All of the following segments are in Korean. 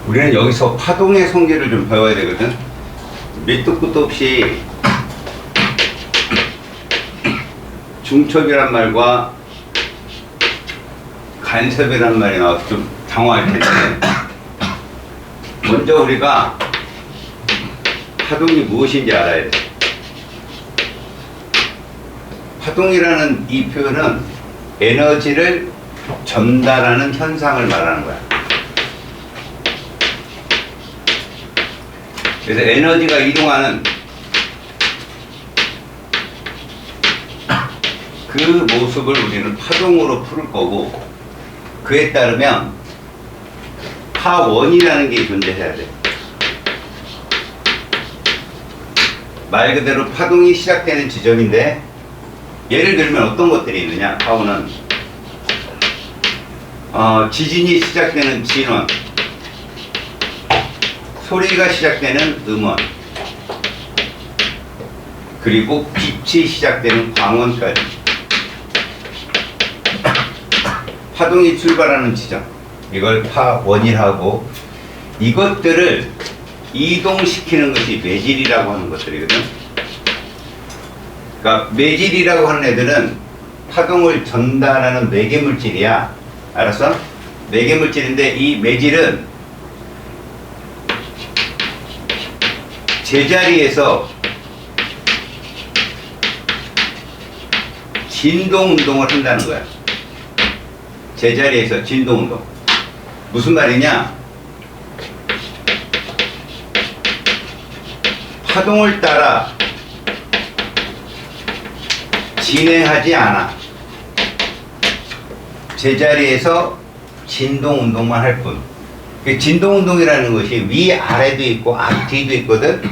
우리는 여기서 파동의 성질을 좀 배워야 되거든. 밑도 끝도 없이 중첩이란 말과 간섭이란 말이 나와서 좀 당황할 텐데, 먼저 우리가 파동이 무엇인지 알아야 돼. 파동이라는 이 표현은 에너지를 전달하는 현상을 말하는 거야. 그래서 에너지가 이동하는 그 모습을 우리는 파동으로 풀을 거고, 그에 따르면 파원이라는 게 존재해야 돼. 말 그대로 파동이 시작되는 지점인데, 예를 들면 어떤 것들이 있느냐. 파원은 지진이 시작되는 진원, 소리가 시작되는 음원, 그리고 빛이 시작되는 광원까지 파동이 출발하는 지점, 이걸 파원이라고, 이것들을 이동시키는 것이 매질이라고 하는 것들이거든. 그러니까 매질이라고 하는 애들은 파동을 전달하는 매개물질이야. 알았어? 매개물질인데, 이 매질은 제자리에서 진동운동을 한다는 거야. 제자리에서 진동운동. 무슨 말이냐? 파동을 따라 진행하지 않아. 제자리에서 진동운동만 할 뿐. 진동운동이라는 것이 위아래도 있고 앞뒤도 있거든.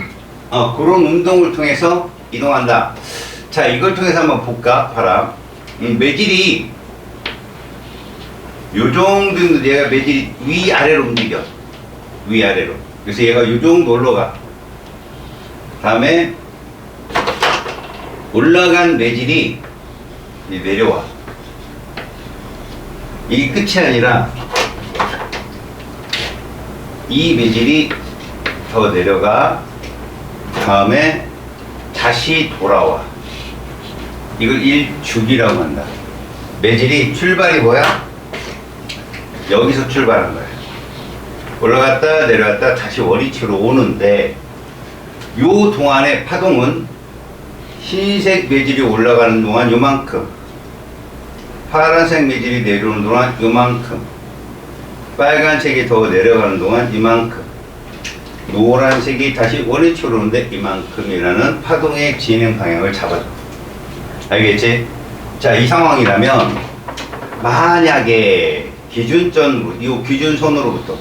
그런 운동을 통해서 이동한다. 자, 이걸 통해서 한번 볼까? 봐라. 매질이 요 정도, 얘가 매질이 위아래로 움직여. 위아래로. 그래서 얘가 요 정도 올라가. 다음에 올라간 매질이 내려와. 이 끝이 아니라 이 매질이 더 내려가. 다음에 다시 돌아와. 이걸 일주기라고 한다. 매질이 출발이 뭐야? 여기서 출발한 거야. 올라갔다 내려갔다 다시 원위치로 오는데, 요 동안의 파동은 흰색 매질이 올라가는 동안 요만큼, 파란색 매질이 내려오는 동안 요만큼, 빨간색이 더 내려가는 동안 이만큼, 노란색이 다시 원위치로 오는데 이만큼이라는 파동의 진행 방향을 잡아줘. 알겠지? 자, 이 상황이라면 만약에 기준점, 이 기준선으로부터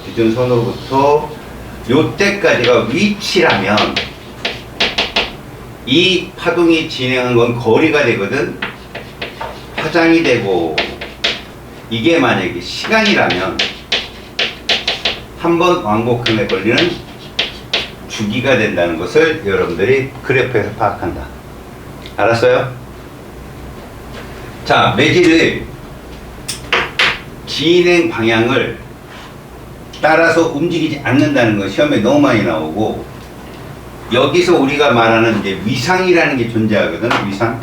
요때까지가 위치라면 이 파동이 진행한 건 거리가 되거든. 파장이 되고, 이게 만약에 시간이라면 한 번 왕복금에 걸리는 주기가 된다는 것을 여러분들이 그래프에서 파악한다. 알았어요? 자, 매질의 진행 방향을 따라서 움직이지 않는다는 건 시험에 너무 많이 나오고, 여기서 우리가 말하는 이제 위상이라는 게 존재하거든. 위상.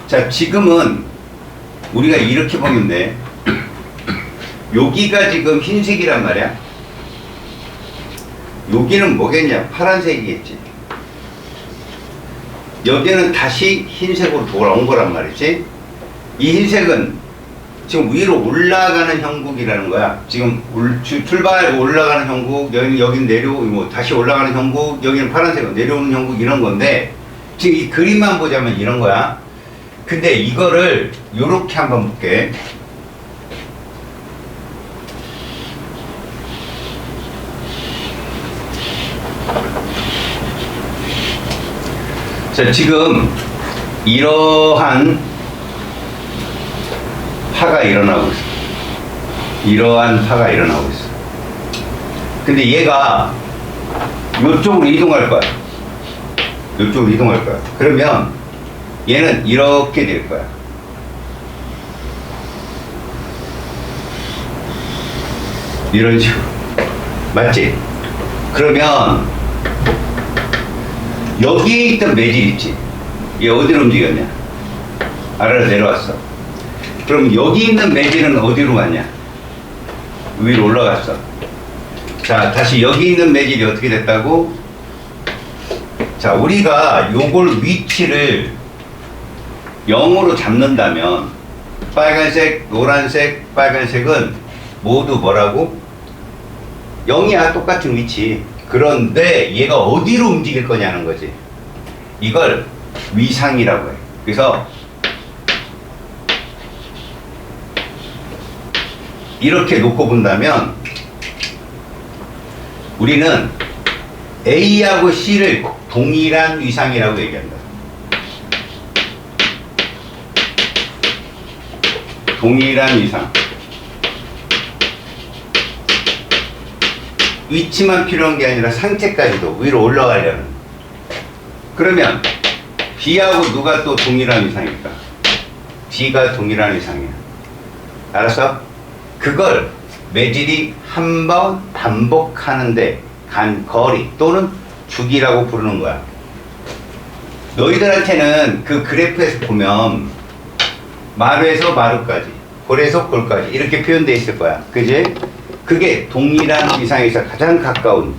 자, 지금은 우리가 이렇게 보면 돼. 여기가 지금 흰색이란 말이야. 여기는 뭐겠냐? 파란색이겠지. 여기는 다시 흰색으로 돌아온 거란 말이지. 이 흰색은 지금 위로 올라가는 형국이라는 거야. 지금 출발 올라가는 형국, 여기는 내려오고, 다시 올라가는 형국, 여기는 파란색은 내려오는 형국, 이런 건데, 지금 이 그림만 보자면 이런 거야. 근데 이거를 요렇게 한번 볼게. 자, 지금 이러한 파가 일어나고 있어. 이러한 파가 일어나고 있어. 근데 얘가 이쪽으로 이동할 거야. 이쪽으로 이동할 거야. 그러면 얘는 이렇게 될 거야. 이런 식으로. 맞지? 그러면 여기에 있던 매질 있지? 얘 어디로 움직였냐? 아래로 내려왔어. 그럼 여기 있는 매질은 어디로 갔냐? 위로 올라갔어. 자, 다시 여기 있는 매질이 어떻게 됐다고? 자, 우리가 요걸 위치를 0으로 잡는다면 빨간색, 노란색, 빨간색은 모두 뭐라고? 0이야. 똑같은 위치. 그런데 얘가 어디로 움직일 거냐는 거지. 이걸 위상이라고 해. 그래서 이렇게 놓고 본다면 우리는 A하고 C를 동일한 위상이라고 얘기한다. 동일한 위상. 위치만 필요한 게 아니라 상체까지도 위로 올라가려는. 그러면 B하고 누가 또 동일한 위상일까? B가 동일한 위상이야. 알았어? 그걸 매질이 한 번 반복하는데 간 거리 또는 주기라고 부르는 거야. 너희들한테는 그 그래프에서 보면 마루에서 마루까지, 골에서 골까지 이렇게 표현되어 있을 거야. 그지? 그게 동일한 위상에서 가장 가까운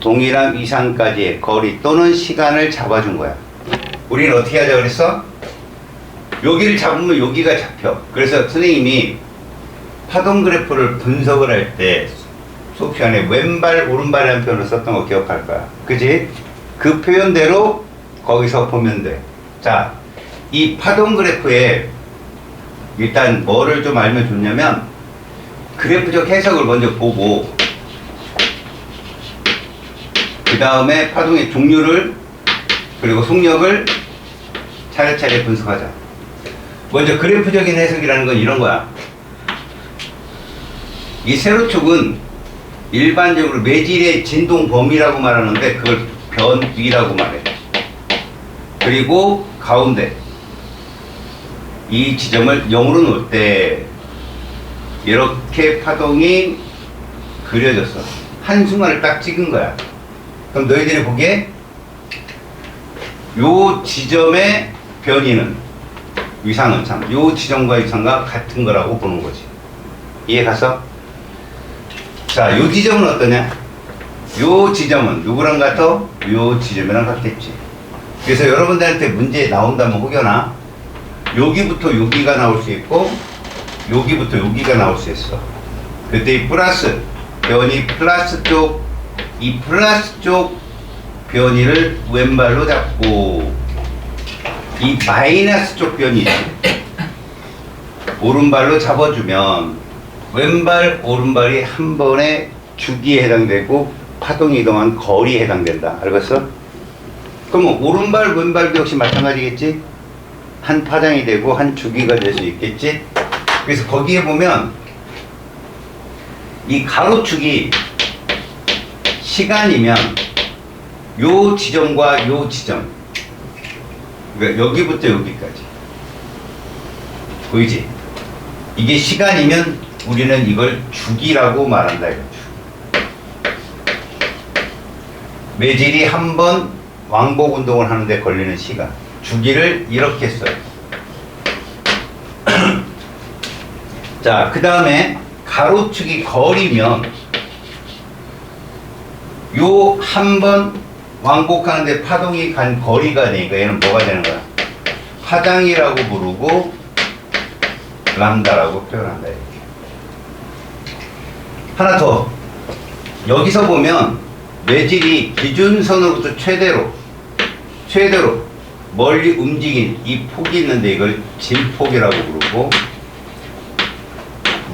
동일한 위상까지의 거리 또는 시간을 잡아준 거야. 우리는 어떻게 하자 그랬어? 여기를 잡으면 여기가 잡혀. 그래서 선생님이 파동 그래프를 분석을 할 때 수업 시간에 왼발 오른발이라는 표현을 썼던 거 기억할 거야. 그지? 그 표현대로 거기서 보면 돼. 자, 이 파동 그래프에 일단 뭐를 좀 알면 좋냐면 그래프적 해석을 먼저 보고 그 다음에 파동의 종류를 그리고 속력을 차례차례 분석하자. 먼저 그래프적인 해석이라는 건 이런 거야. 이 세로축은 일반적으로 매질의 진동 범위라고 말하는데 그걸 변위라고 말해. 그리고 가운데 이 지점을 0으로 놓을 때 이렇게 파동이 그려졌어. 한순간을 딱 찍은 거야. 그럼 너희들이 보기에 요 지점의 변이는 위상은 참 요 지점과 위상과 같은 거라고 보는 거지. 이해 갔어? 자, 요 지점은 어떠냐? 요 지점은 누구랑 같아? 요 지점이랑 같겠지. 그래서 여러분들한테 문제 나온다면 혹여나 여기부터 여기가 나올 수 있고 여기부터 여기가 나올 수 있어. 그때 이 플러스 변이 플러스 쪽, 이 플러스 쪽 변이를 왼발로 잡고 이 마이너스 쪽 변이 오른발로 잡아주면 왼발 오른발이 한 번에 주기에 해당되고 파동이 이동한 거리에 해당된다. 알겠어? 그러면 오른발 왼발도 역시 마찬가지겠지? 한 파장이 되고 한 주기가 될 수 있겠지? 그래서 거기에 보면 이 가로축이 시간이면 요 지점과 요 지점, 그러니까 여기부터 여기까지 보이지? 이게 시간이면 우리는 이걸 주기라고 말한다 이거죠. 매질이 한 번 왕복 운동을 하는데 걸리는 시간, 주기를 이렇게 써요. 자, 그 다음에 가로축이 거리면 요 한 번 왕복하는데 파동이 간 거리가 되니까 얘는 뭐가 되는 거야? 파장이라고 부르고 람다라고 표현한다 이렇게. 하나 더. 여기서 보면 매질이 기준선으로부터 최대로 멀리 움직인 이 폭이 있는데 이걸 진폭이라고 부르고,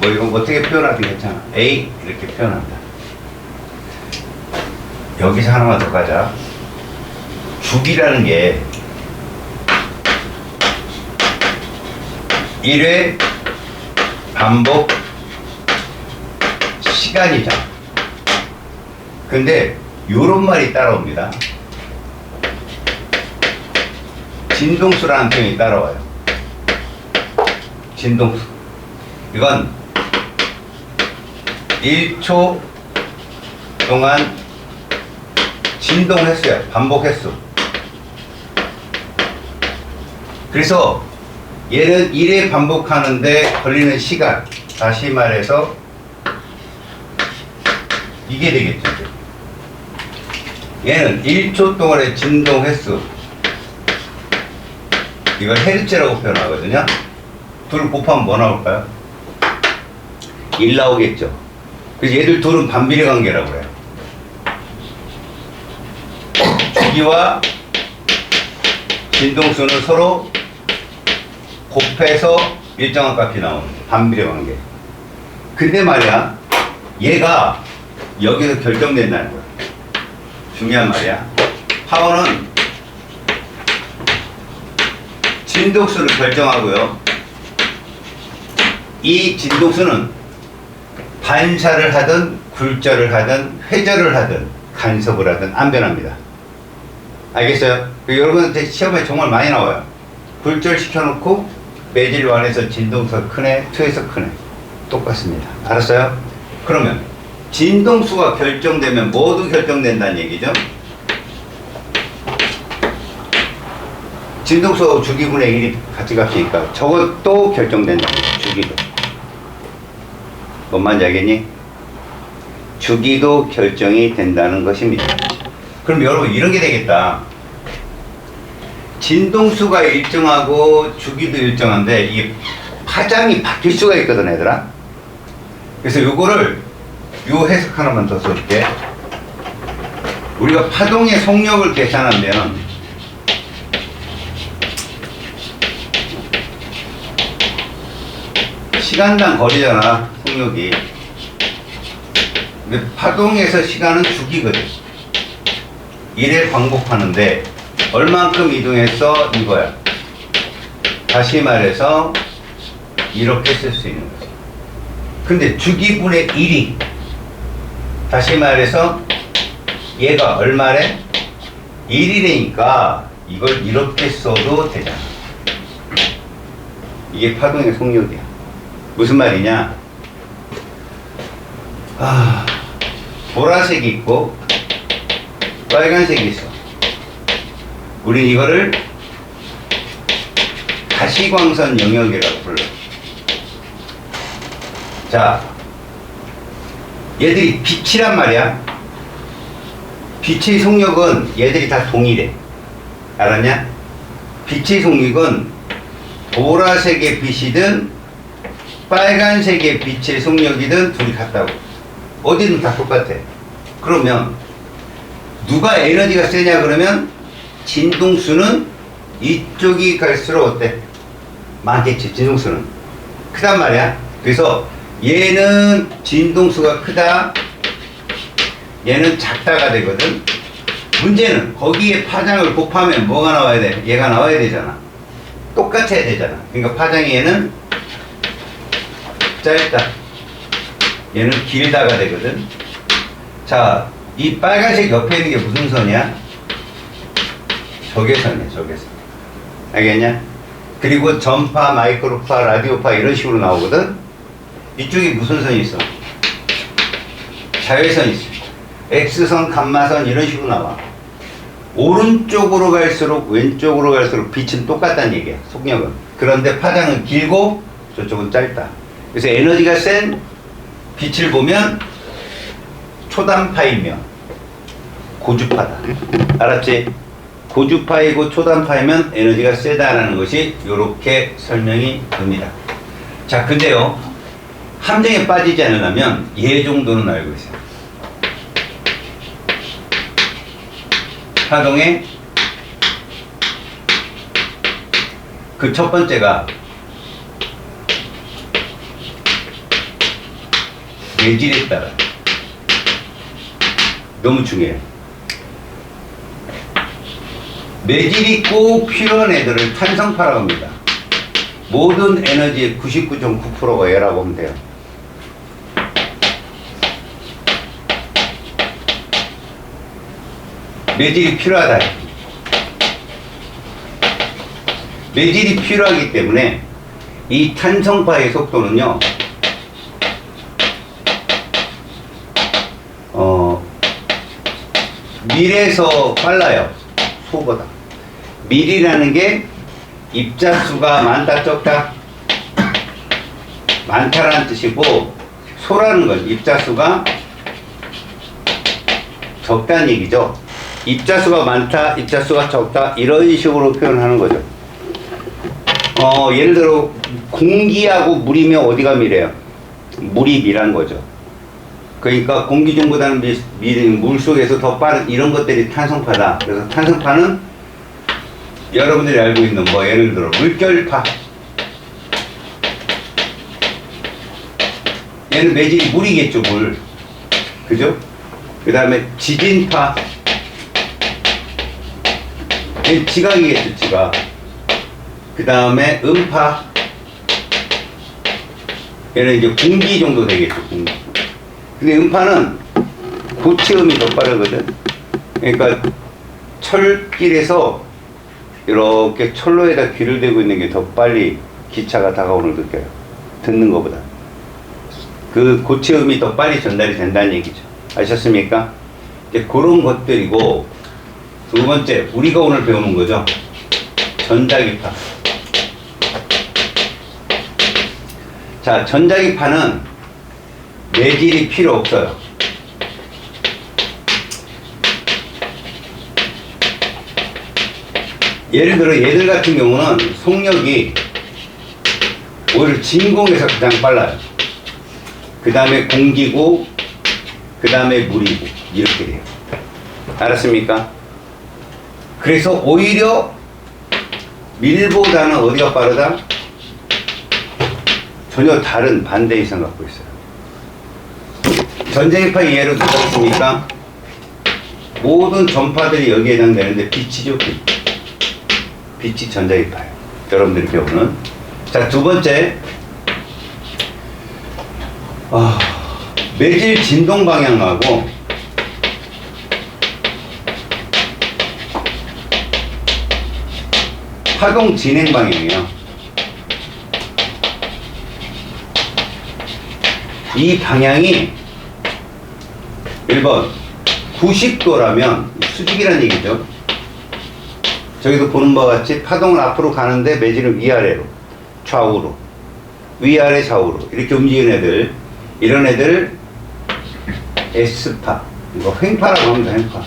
뭐 이건 어떻게 표현하든 괜찮아. A 이렇게 표현한다. 여기서 하나만 더 가자. 주기라는 게 1회 반복 시간이잖아. 근데 요런 말이 따라옵니다. 진동수라는 표현이 따라와요. 진동수. 이건 1초 동안 진동 횟수야. 반복 횟수. 그래서 얘는 1회 반복하는데 걸리는 시간, 다시 말해서 이게 되겠죠. 얘는 1초 동안의 진동 횟수, 이걸 헤르츠라고 표현하거든요. 둘 곱하면 뭐 나올까요? 1 나오겠죠. 그래서 얘들 둘은 반비례 관계라고 그래요. 주기와 진동수는 서로 곱해서 일정한 값이 나오는 반비례 관계. 근데 말이야, 얘가 여기서 결정된다는 거야. 중요한 말이야. 파워는 진동수를 결정하고요. 이 진동수는 반사를 하든 굴절을 하든 회절을 하든 간섭을 하든 안 변합니다. 알겠어요? 여러분한테 시험에 정말 많이 나와요. 굴절 시켜놓고 매질 1에서 진동수가 크네, 2에서 크네. 똑같습니다. 알았어요? 그러면 진동수가 결정되면 모두 결정된다는 얘기죠. 진동수하고 주기분의 1이 같이 값이니까 저것도 결정된다는 거예요. 주기도. 뭔 말인지 알겠니? 주기도 결정이 된다는 것입니다. 그럼 여러분 이런 게 되겠다. 진동수가 일정하고 주기도 일정한데 이게 파장이 바뀔 수가 있거든, 얘들아. 그래서 요거를 요 해석 하나만 더 써줄게. 우리가 파동의 속력을 계산하면 시간당 거리잖아, 속력이. 근데 파동에서 시간은 주기거든. 1회 반복하는데 얼만큼 이동해서 이거야. 다시 말해서 이렇게 쓸 수 있는 거지. 근데 주기분의 1이 다시 말해서 얘가 얼마래? 1이래니까 이걸 이렇게 써도 되잖아. 이게 파동의 속력이야. 무슨 말이냐? 보라색이 있고 빨간색이 있어. 우린 이거를 가시광선 영역이라고 불러. 자, 얘들이 빛이란 말이야. 빛의 속력은 얘들이 다 동일해. 알았냐? 빛의 속력은 보라색의 빛이든 빨간색의 빛의 속력이든 둘이 같다고. 어디든 다 똑같아. 그러면 누가 에너지가 세냐 그러면 진동수는 이쪽이 갈수록 어때? 많겠지. 진동수는 크단 말이야. 그래서 얘는 진동수가 크다, 얘는 작다가 되거든. 문제는 거기에 파장을 곱하면 뭐가 나와야 돼? 얘가 나와야 되잖아. 똑같아야 되잖아. 그러니까 파장이 얘는 짧다, 얘는 길다가 되거든. 자, 이 빨간색 옆에 있는 게 무슨 선이야? 적외선이야, 적외선. 알겠냐? 그리고 전파, 마이크로파, 라디오파 이런 식으로 나오거든. 이쪽에 무슨 선이 있어? 자외선이 있어. X선, 감마선 이런 식으로 나와. 오른쪽으로 갈수록 왼쪽으로 갈수록 빛은 똑같다는 얘기야, 속력은. 그런데 파장은 길고 저쪽은 짧다. 그래서 에너지가 센 빛을 보면 초단파이며 고주파다. 알았지? 고주파이고 초단파이면 에너지가 세다라는 것이 이렇게 설명이 됩니다. 자, 근데요, 함정에 빠지지 않으려면 얘 정도는 알고 있어요. 파동의 그 첫 번째가 매질에 따라. 너무 중요해. 매질이 꼭 필요한 애들을 탄성파라고 합니다. 모든 에너지의 99.9%가 얘라고 하면 돼요. 매질이 필요하다. 매질이 필요하기 때문에 이 탄성파의 속도는요, 밀에서 빨라요. 소보다. 밀이라는 게 입자수가 많다 적다? 많다라는 뜻이고, 소라는 건 입자수가 적다는 얘기죠. 입자수가 많다, 입자수가 적다, 이런 식으로 표현하는 거죠. 예를 들어 공기하고 물이면 어디가 밀해요? 물이 밀한 거죠. 그러니까 공기 중보다는 물 속에서 더 빠른 이런 것들이 탄성파다. 그래서 탄성파는 여러분들이 알고 있는 뭐 예를 들어 물결파, 얘는 매질이 물이겠죠. 물, 그죠? 그 다음에 지진파, 얘는 지각이겠죠. 지각. 그 다음에 음파, 얘는 이제 공기 정도 되겠죠. 공기. 근데 음파는 고체음이 더 빠르거든. 그러니까 철길에서 이렇게 철로에다 귀를 대고 있는 게 더 빨리 기차가 다가오는 걸 느껴요. 듣는 것보다. 그 고체음이 더 빨리 전달이 된다는 얘기죠. 아셨습니까? 이제 그런 것들이고, 두 번째, 우리가 오늘 배우는 거죠. 전자기파. 자, 전자기파는 매질이 필요 없어요. 예를 들어 얘들 같은 경우는 속력이 오히려 진공에서 가장 빨라요. 그 다음에 공기고, 그 다음에 물이고, 이렇게 돼요. 알았습니까? 그래서 오히려 밀보다는 어디가 빠르다? 전혀 다른 반대 이상 갖고 있어요. 전자기파 예로 들었습니까? 모든 전파들이 여기에 해당되는데 빛이죠. 빛이 전자기파예요. 여러분들이 배우는. 자, 두 번째, 매질 진동 방향하고 파동 진행 방향이에요. 이 방향이 1번 90도라면 수직이라는 얘기죠. 저기도 보는 바와 같이 파동을 앞으로 가는데 매질은 위아래로, 좌우로, 위아래 좌우로 이렇게 움직이는 애들, 이런 애들 S파, 이거 횡파라고 합니다. 횡파.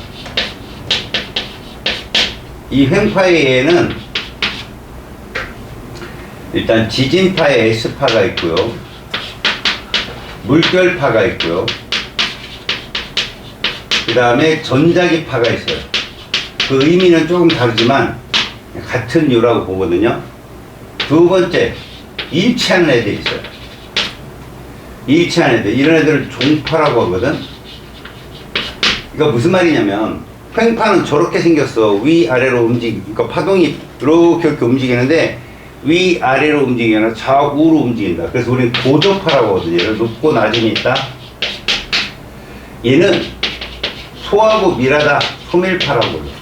이 횡파의 예는 일단 지진파의 S파가 있고요, 물결파가 있고요, 그 다음에 전자기파가 있어요. 그 의미는 조금 다르지만 같은 유라고 보거든요. 두 번째, 일치하는 애들이 있어요. 일치하는 애들, 이런 애들을 종파라고 하거든. 그러니까 무슨 말이냐면, 횡파는 저렇게 생겼어. 위아래로 그러니까 파동이 이렇게 움직이는데 위아래로 움직이거나 아니라 좌우로 움직인다. 그래서 우리는 고저파라고 하거든요. 얘는 높고 낮음이 있다. 얘는 소하고 밀하다, 소밀파라고 그래요.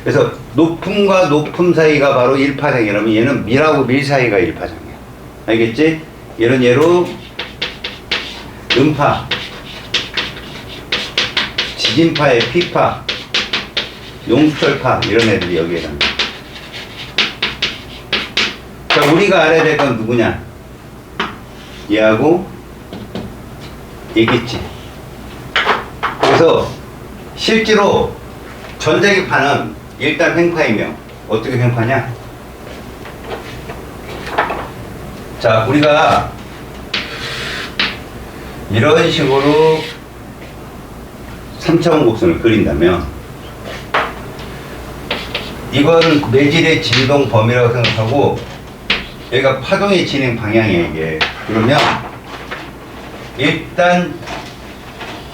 그래서 높음과 높음 사이가 바로 1파장이라면 얘는 밀하고 밀 사이가 1파장이야. 알겠지? 이런 예로 음파, 지진파의 P파, 용철파, 이런 애들이 여기에 해당돼. 자, 우리가 알아야 될 건 누구냐? 얘하고 얘겠지. 그래서 실제로 전자기파는 일단 횡파이며, 어떻게 횡파냐? 자, 우리가 이런 식으로 3차원 곡선을 그린다면, 이건 매질의 진동 범위라고 생각하고, 여기가 파동의 진행 방향이에요, 이게. 그러면 일단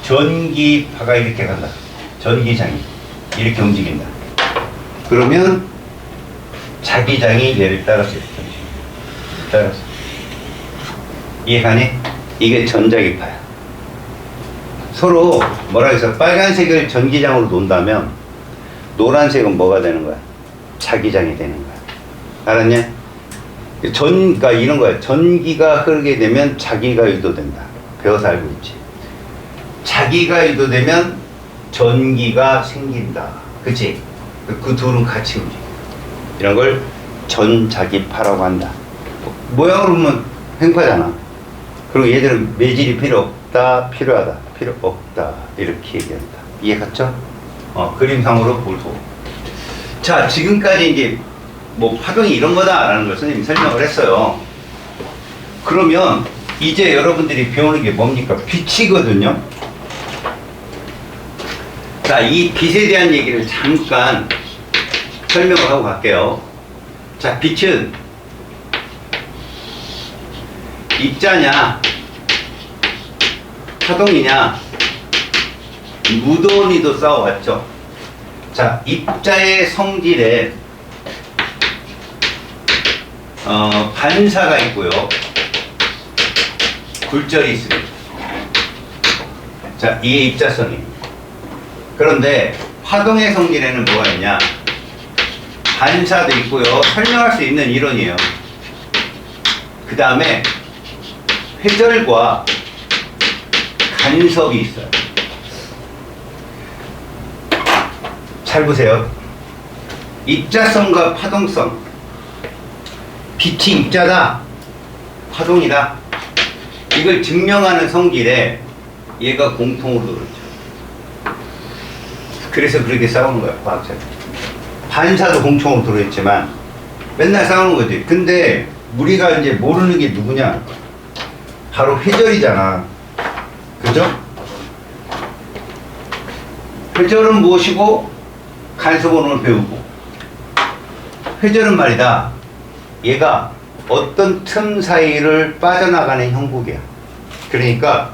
전기파가 이렇게 간다. 전기장이 이렇게 움직인다. 그러면 자기장이 얘를 따라서 이렇게 움직인다. 따라서. 이해가니? 이게 전자기파야. 서로 뭐라 해서 빨간색을 전기장으로 논다면 노란색은 뭐가 되는 거야? 자기장이 되는 거야. 알았냐? 그러니까 이런 거야. 전기가 흐르게 되면 자기가 유도된다. 배워서 알고 있지. 자기가 유도되면 전기가 생긴다. 그치? 그 둘은 같이 움직여. 이런 걸 전자기파라고 한다. 모양으로 보면 횡파잖아. 그리고 얘들은 매질이 필요 없다, 필요하다, 필요 없다. 이렇게 얘기한다. 이해 갔죠? 그림상으로 보고. 자, 지금까지 이제 뭐 파동이 이런 거다라는 걸 선생님이 설명을 했어요. 그러면 이제 여러분들이 배우는 게 뭡니까? 빛이거든요. 자, 이 빛에 대한 얘기를 잠깐 설명을 하고 갈게요. 자, 빛은 입자냐, 파동이냐, 무던히도 싸워왔죠. 자, 입자의 성질에 반사가 있고요, 굴절이 있습니다. 자, 이게 입자성이. 그런데 파동의 성질에는 뭐가 있냐? 반사도 있고요, 설명할 수 있는 이론이에요. 그 다음에 회절과 간섭이 있어요. 잘 보세요. 입자성과 파동성. 빛이 입자다, 파동이다. 이걸 증명하는 성질에 얘가 공통으로 들어있죠. 그래서 그렇게 싸우는 거야, 과학자들. 반사도 공통으로 들어있지만 맨날 싸우는 거지. 근데 우리가 이제 모르는 게 누구냐? 바로 회절이잖아. 그죠? 회절은 무엇이고 간섭은 오늘 배우고. 회절은 말이다, 얘가 어떤 틈 사이를 빠져나가는 형국이야. 그러니까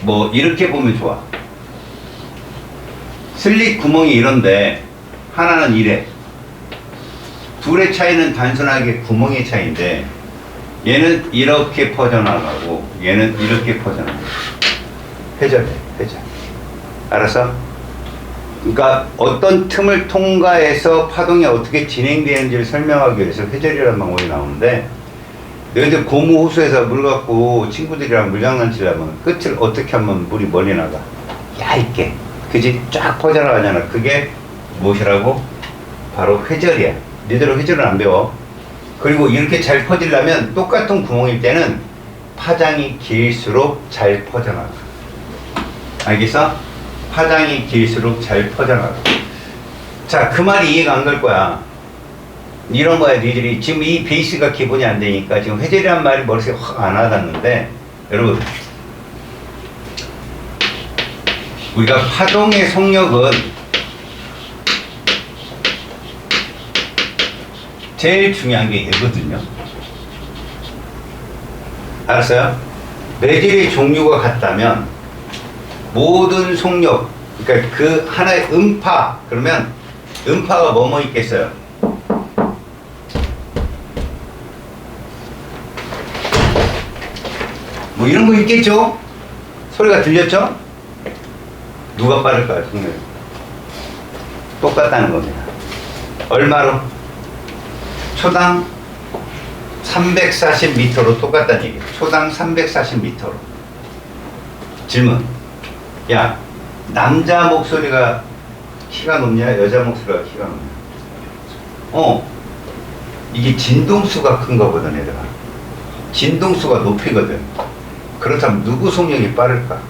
뭐 이렇게 보면 좋아. 슬릿 구멍이 이런데 하나는 이래. 둘의 차이는 단순하게 구멍의 차이인데 얘는 이렇게 퍼져나가고 얘는 이렇게 퍼져나가고. 회절해, 회절. 알았어? 그러니까 어떤 틈을 통과해서 파동이 어떻게 진행되는지를 설명하기 위해서 회절이라는 방법이 나오는데, 너희들 고무 호수에서 물 갖고 친구들이랑 물장난치를 하면 끝을 어떻게 하면 물이 멀리 나가? 얇게. 그지? 쫙 퍼져나가잖아. 그게 무엇이라고? 바로 회절이야. 너희들은 회절을 안 배워. 그리고 이렇게 잘 퍼지려면 똑같은 구멍일 때는 파장이 길수록 잘 퍼져나가. 알겠어? 파장이 길수록 잘 퍼져나가. 자, 그 말이 이해가 안 갈 거야. 이런 거야. 니들이 지금 이 베이스가 기본이 안 되니까 지금 회절이란 말이 머릿속에 확 안 와닿는데, 여러분, 우리가 파동의 속력은 제일 중요한 게 얘거든요. 알았어요? 매질의 종류가 같다면 모든 속력, 그러니까 그 하나의 음파, 그러면 음파가 뭐뭐 있겠어요? 뭐 이런 거 있겠죠? 소리가 들렸죠? 누가 빠를까요? 속력이 똑같다는 겁니다. 얼마로? 초당 340m로 똑같다는 얘기예요. 초당 340m로. 질문. 야, 남자 목소리가 키가 높냐? 여자 목소리가 키가 높냐? 이게 진동수가 큰 거거든, 얘들아. 진동수가 높이거든. 그렇다면 누구 속력이 빠를까?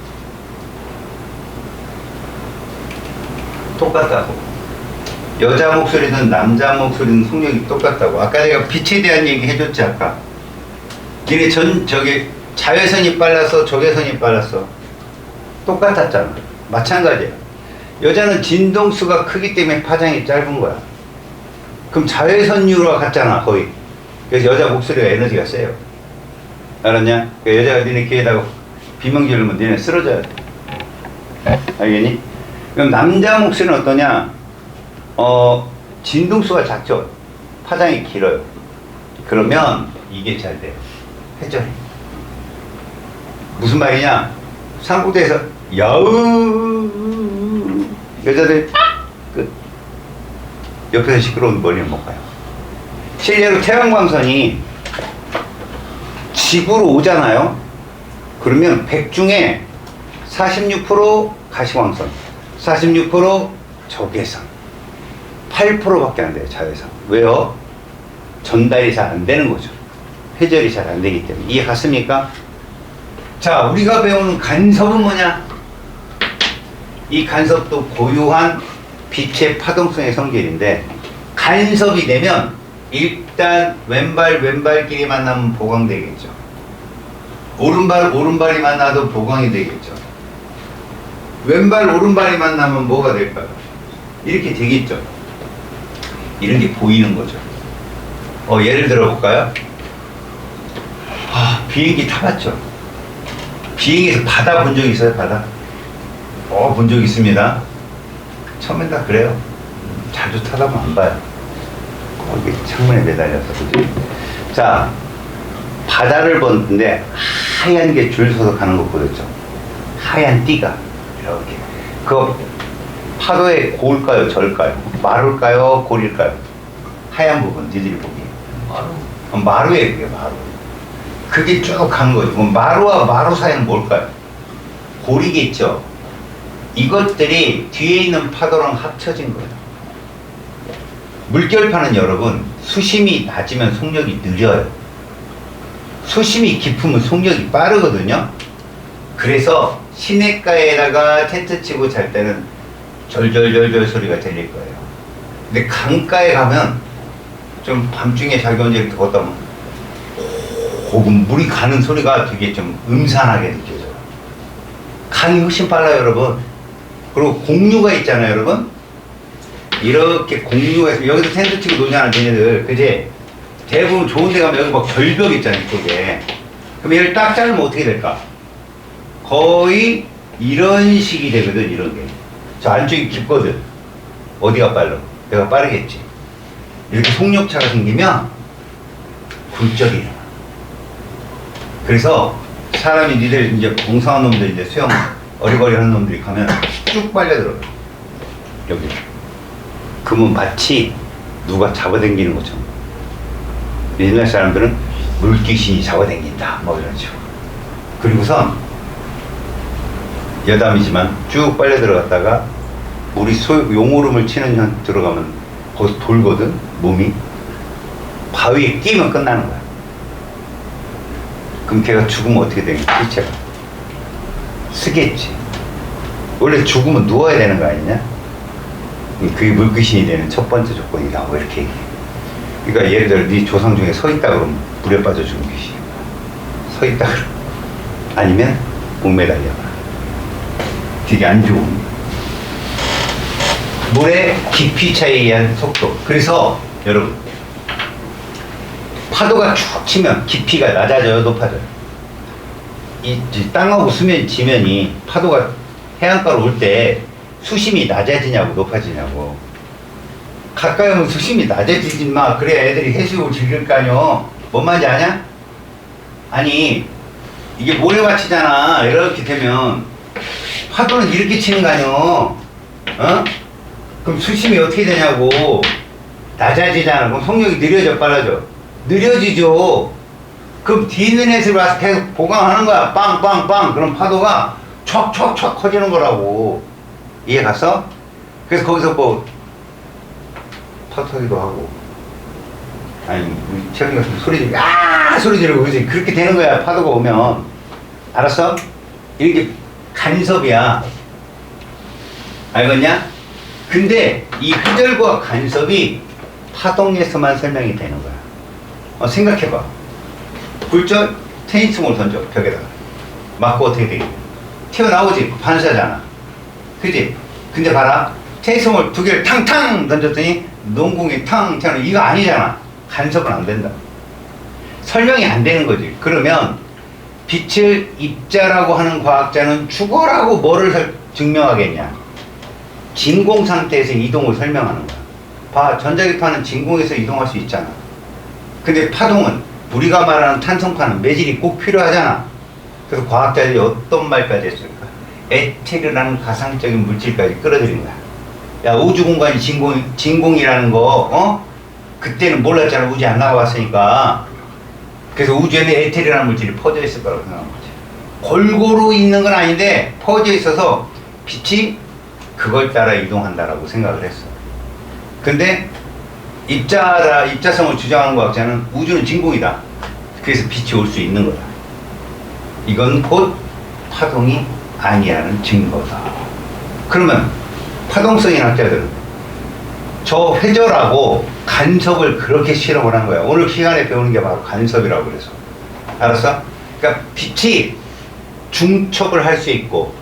똑같다고. 여자 목소리든 남자 목소리든 속력이 똑같다고. 아까 내가 빛에 대한 얘기 해줬지, 아까. 니네 저기 자외선이 빨라서 적외선이 빨랐어. 똑같았잖아. 마찬가지야. 여자는 진동수가 크기 때문에 파장이 짧은 거야. 그럼 자외선율과 같잖아, 거의. 그래서 여자 목소리가 에너지가 세요. 알았냐? 그러니까 여자가 니네 귀에다가 비명 지르면 니네 쓰러져야 돼. 알겠니? 그럼 남자 목소리는 어떠냐? 진동수가 작죠? 파장이 길어요. 그러면 이게 잘 돼요. 회전이. 무슨 말이냐? 상구대에서 야우 여자들 끝. 옆에서 시끄러운 머리는 못 가요. 실제로 태양광선이 지구로 오잖아요. 그러면 100 중에 46% 가시광선, 46% 적외선. 8%밖에 안 돼요, 자외선. 왜요? 전달이 잘 안 되는 거죠. 회절이 잘 안 되기 때문에. 이해 갔습니까? 자, 우리가 배우는 간섭은 뭐냐? 이 간섭도 고유한 빛의 파동성의 성질인데, 간섭이 되면 일단 왼발끼리 만나면 보강되겠죠. 오른발이 만나도 보강이 되겠죠. 오른발이 만나면 뭐가 될까요? 이렇게 되겠죠. 이런 게 보이는 거죠. 예를 들어 볼까요? 비행기 타봤죠? 비행기에서 바다 본 적 있어요? 바다? 본 적 있습니다. 처음엔 다 그래요. 자주 타다 보면 안 봐요. 거기 창문에 매달려서. 그죠? 자, 바다를 보는데 하얀 게 줄 서서 가는 거 보였죠? 하얀 띠가 이렇게. 그 파도에 고울까요? 절까요? 마루일까요? 골일까요? 하얀 부분, 니들이 보기에. 마루예요, 그게 마루. 그게 쭉 가는 거죠. 그럼 마루와 마루 사이는 뭘까요? 골이겠죠. 이것들이 뒤에 있는 파도랑 합쳐진 거예요. 물결파는 여러분, 수심이 낮으면 속력이 느려요. 수심이 깊으면 속력이 빠르거든요. 그래서 시냇가에다가 텐트 치고 잘 때는 절절절절 소리가 들릴 거예요. 근데 강가에 가면 좀 밤중에 자기 혼자 이렇게 걷다 보면 고금 물이 가는 소리가 되게 좀 음산하게 느껴져요. 강이 훨씬 빨라요, 여러분. 그리고 공류가 있잖아요, 여러분. 이렇게 공류가 있으면 여기서 텐트 치고 노냐는 걔네들, 그제 대부분 좋은 데 가면 여기 막 절벽 있잖아요, 이쪽에. 그럼 얘를 딱 자르면 어떻게 될까? 거의 이런 식이 되거든, 이런 게. 저 안쪽이 깊거든. 어디가 빨라? 내가 빠르겠지. 이렇게 속력차가 생기면 굴절이 일어나. 그래서 사람이 니들 이제 봉사한 놈들 이제 수영 어리버리 하는 놈들이 가면 쭉 빨려 들어가. 여기. 그러면 마치 누가 잡아당기는 것처럼. 옛날 사람들은 물귀신이 잡아당긴다. 뭐 이런 식으로. 그리고선 여담이지만 쭉 빨려 들어갔다가 우리 용오름을 치는 현 들어가면 거기서 돌거든, 몸이. 바위에 끼면 끝나는 거야. 그럼 걔가 죽으면 어떻게 되겠냐, 실체가. 쓰겠지. 원래 죽으면 누워야 되는 거 아니냐? 그게 물귀신이 되는 첫 번째 조건이다. 뭐 이렇게 얘기해. 그러니까 예를 들어 네 조상 중에 서 있다 그러면 물에 빠져 죽은 귀신. 서 있다 그러면. 아니면 목매달려가. 되게 안 좋은. 물의 깊이 차이에 의한 속도. 그래서 여러분, 파도가 쭉 치면 깊이가 낮아져요, 높아져요? 이 땅하고 지면이 파도가 해안가로 올 때 수심이 낮아지냐고 높아지냐고. 가까이 오면 수심이 낮아지지 마. 그래 애들이 해수욕을 즐길 거 아니요. 뭔 말인지 아냐? 아니 이게 모래밭이잖아. 이렇게 되면 파도는 이렇게 치는 거 아니요. 그럼 수심이 어떻게 되냐고. 낮아지잖아. 그럼 속력이 느려져 빨라져? 느려지죠. 그럼 뒤에 있는 애들 와서 계속 보강하는 거야. 빵빵빵. 그럼 파도가 촉촉촉 커지는 거라고. 이해 갔어? 그래서 거기서 뭐 터터기도 하고, 아니 우리 최근에 같은 소리 지르고 그지? 그렇게 되는 거야, 파도가 오면. 알았어? 이게 간섭이야. 알겠냐? 근데 이 회절과 간섭이 파동에서만 설명이 되는 거야. 생각해봐. 굴절, 테니스볼 던져, 벽에다가. 맞고 어떻게 되겠냐? 튀어나오지? 반사잖아. 그지? 근데 봐라. 테니스볼 두 개를 탕탕 던졌더니 농공이 탕 튀어나오고. 이거 아니잖아. 간섭은 안 된다. 설명이 안 되는 거지. 그러면 빛을 입자라고 하는 과학자는 죽어라고 뭐를 증명하겠냐? 진공 상태에서 이동을 설명하는 거야. 봐, 전자기파는 진공에서 이동할 수 있잖아. 근데 파동은, 우리가 말하는 탄성파는 매질이 꼭 필요하잖아. 그래서 과학자들이 어떤 말까지 했을까? 에테르라는 가상적인 물질까지 끌어들인 거야. 야, 우주 공간이 진공이라는 거, 그때는 몰랐잖아. 우주에 안 나가봤으니까. 그래서 우주에는 에테르라는 물질이 퍼져 있을 거라고 생각한 거지. 골고루 있는 건 아닌데 퍼져 있어서 빛이 그걸 따라 이동한다라고 생각을 했어. 근데 입자성을 주장하는 과학자는 우주는 진공이다. 그래서 빛이 올 수 있는 거다. 이건 곧 파동이 아니라는 증거다. 그러면 파동성인 학자들은 저 회절하고 간섭을 그렇게 실험을 한 거야. 오늘 시간에 배우는 게 바로 간섭이라고 그래서. 알았어? 그러니까 빛이 중첩을 할 수 있고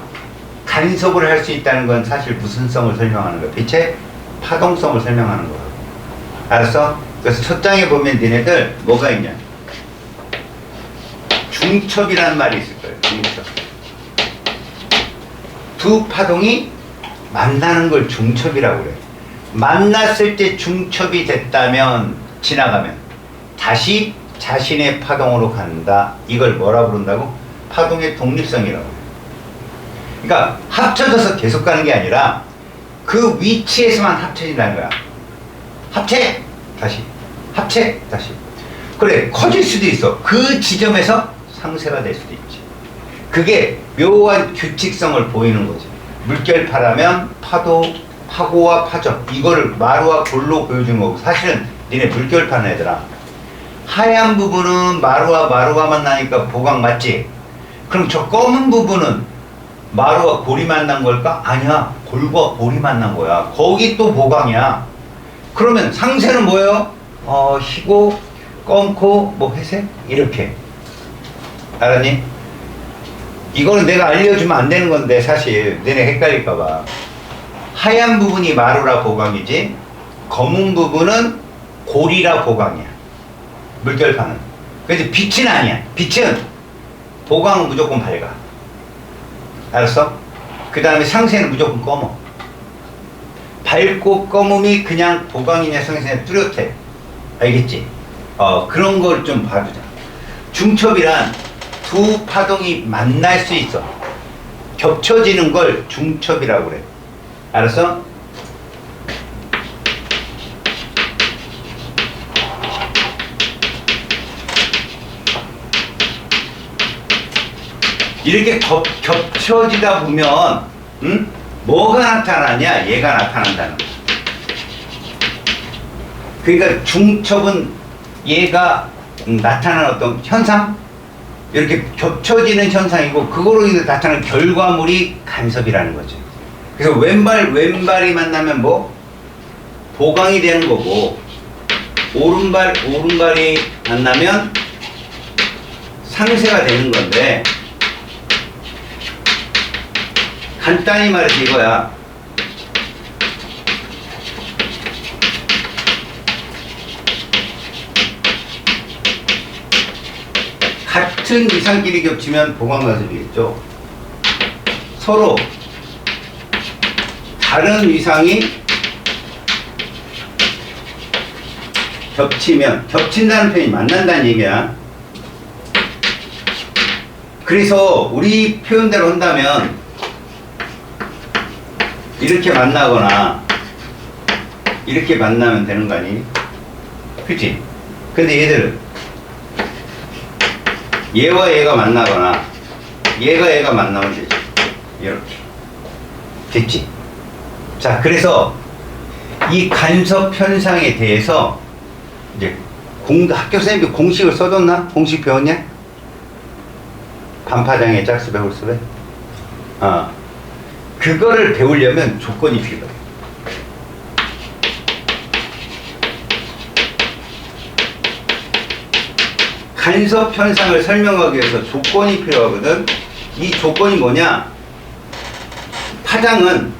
간섭을 할 수 있다는 건 사실 무슨 성을 설명하는 거야? 빛의 파동성을 설명하는 거야. 알았어? 그래서 첫 장에 보면 니네들 뭐가 있냐? 중첩이라는 말이 있을 거예요. 중첩. 두 파동이 만나는 걸 중첩이라고 그래. 만났을 때 중첩이 됐다면, 지나가면 다시 자신의 파동으로 간다. 이걸 뭐라 부른다고? 파동의 독립성이라고 그래. 그러니까 합쳐져서 계속 가는 게 아니라 그 위치에서만 합쳐진다는 거야. 합체! 다시. 합체! 다시. 그래, 커질 수도 있어. 그 지점에서 상쇄가 될 수도 있지. 그게 묘한 규칙성을 보이는 거지. 물결파라면 파고와 파적. 이거를 마루와 골로 보여준 거고, 사실은 니네 물결파는 애들아, 하얀 부분은 마루가 만나니까 보강 맞지? 그럼 저 검은 부분은 마루와 골이 만난 걸까? 아니야. 골과 볼이 만난 거야. 거기 또 보강이야. 그러면 상세는 뭐예요? 희고, 검고, 뭐 회색? 이렇게. 알았니? 이거는 내가 알려주면 안 되는 건데 사실 너네 헷갈릴까봐. 하얀 부분이 마루라 보강이지, 검은 부분은 골이라 보강이야. 물결파는. 그래서 빛은 아니야. 빛은 보강은 무조건 밝아. 알았어? 그 다음에 상세는 무조건 검어. 밝고 검음이 그냥 보강이냐 상세냐 뚜렷해. 알겠지? 그런 걸 좀 봐주자. 중첩이란 두 파동이 만날 수 있어. 겹쳐지는 걸 중첩이라고 그래. 알았어? 이렇게 겹쳐지다 보면 뭐가 나타나냐? 얘가 나타난다는 거야. 그러니까 중첩은 얘가 나타나는 어떤 현상? 이렇게 겹쳐지는 현상이고, 그거로 인해 나타나는 결과물이 간섭이라는 거죠. 그래서 왼발이 만나면 뭐? 보강이 되는 거고, 오른발이 만나면 상쇄가 되는 건데, 간단히 말해서 이거야. 같은 위상끼리 겹치면 보강간섭이겠죠. 서로 다른 위상이 겹친다는 표현이 만난다는 얘기야. 그래서 우리 표현대로 한다면 이렇게 만나거나 이렇게 만나면 되는 거 아니? 그치? 근데 얘들은 얘와 얘가 만나거나 얘가 만나면 되지. 이렇게. 됐지? 자, 그래서 이 간섭 현상에 대해서 이제 학교 선생님이 공식을 써줬나? 공식 배웠냐? 반파장애, 짝수배, 홀수배? 그거를 배우려면 조건이 필요해. 간섭 현상을 설명하기 위해서 조건이 필요하거든. 이 조건이 뭐냐? 파장은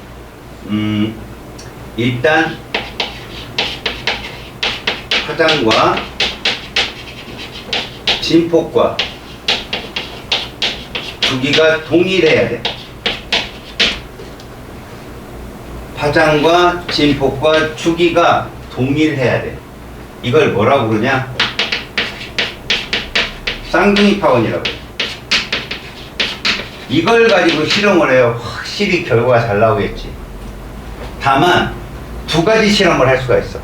일단 파장과 진폭과 주기가 동일해야 돼. 파장과 진폭과 주기가 동일해야 돼. 이걸 뭐라고 그러냐? 쌍둥이 파원이라고 해. 이걸 가지고 실험을 해요. 확실히 결과가 잘 나오겠지. 다만 두 가지 실험을 할 수가 있어.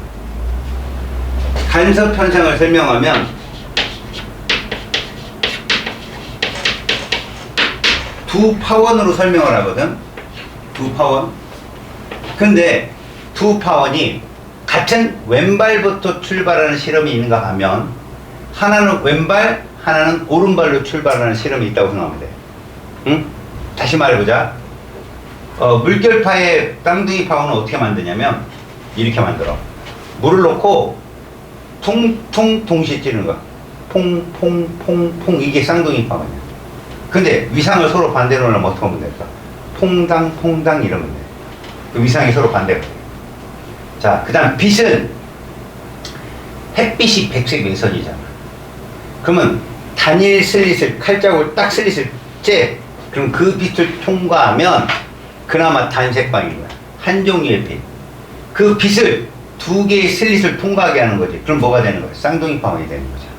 간섭 현상을 설명하면 두 파원으로 설명을 하거든. 두 파원. 근데 두 파원이 같은 왼발부터 출발하는 실험이 있는가 하면 하나는 왼발, 하나는 오른발로 출발하는 실험이 있다고 생각하면 돼. 응? 다시 말해보자. 물결파의 쌍둥이 파원은 어떻게 만드냐면 이렇게 만들어. 물을 넣고 퉁퉁 동시에 찌르는 거야. 퐁퐁퐁퐁. 이게 쌍둥이 파원이야. 근데 위상을 서로 반대로 하면 어떻게 하면 될까? 퐁당 퐁당 이러면 돼. 그 위상이 서로 반대가 돼. 자, 그 다음 빛은 햇빛이 백색 외선이잖아. 그러면 단일 슬릿을 칼자국을 딱 슬릿을 째. 그럼 그 빛을 통과하면 그나마 단색광인 거야. 한 종류의 빛. 그 빛을 두 개의 슬릿을 통과하게 하는 거지. 그럼 뭐가 되는 거야? 쌍둥이 파원이 되는 거잖아.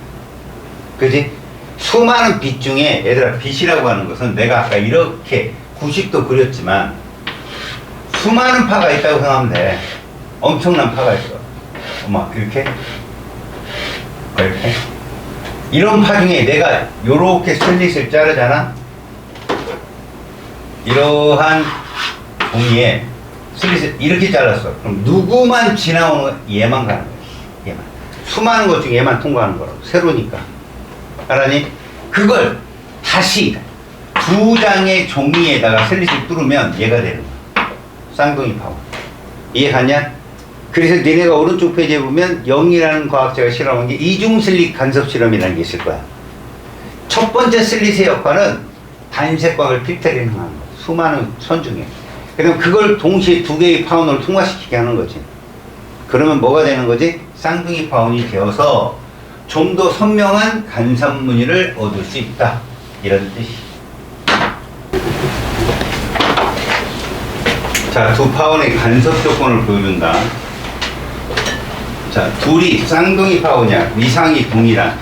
그지? 수많은 빛 중에 얘들아 빛이라고 하는 것은 내가 아까 이렇게 90도 그렸지만 수많은 파가 있다고 생각하면 돼. 엄청난 파가 있어. 어머, 이렇게 이렇게 이런 파 중에 내가 요렇게 슬릿을 자르잖아. 이러한 종이에 슬릿을 이렇게 잘랐어. 그럼 누구만 지나오는 거야? 얘만 가는 거야. 얘만. 수많은 것 중에 얘만 통과하는 거라고. 세로니까. 알았니? 그걸 다시 두 장의 종이에다가 슬릿을 뚫으면 얘가 되는 거야. 쌍둥이 파원. 이해하냐? 그래서 니네가 오른쪽 페이지에 보면 영이라는 과학자가 실험한 게 이중 슬릿 간섭 실험이라는 게 있을 거야. 첫 번째 슬릿의 역할은 단색광을 필터링 하는 거야. 수많은 선 중에. 그럼 그걸 동시에 두 개의 파원을 통과시키게 하는 거지. 그러면 뭐가 되는 거지? 쌍둥이 파원이 되어서 좀 더 선명한 간섭 무늬를 얻을 수 있다. 이런 뜻이. 자, 두 파원의 간섭 조건을 보여준다. 자, 둘이 쌍둥이 파원이야. 위상이 동일한.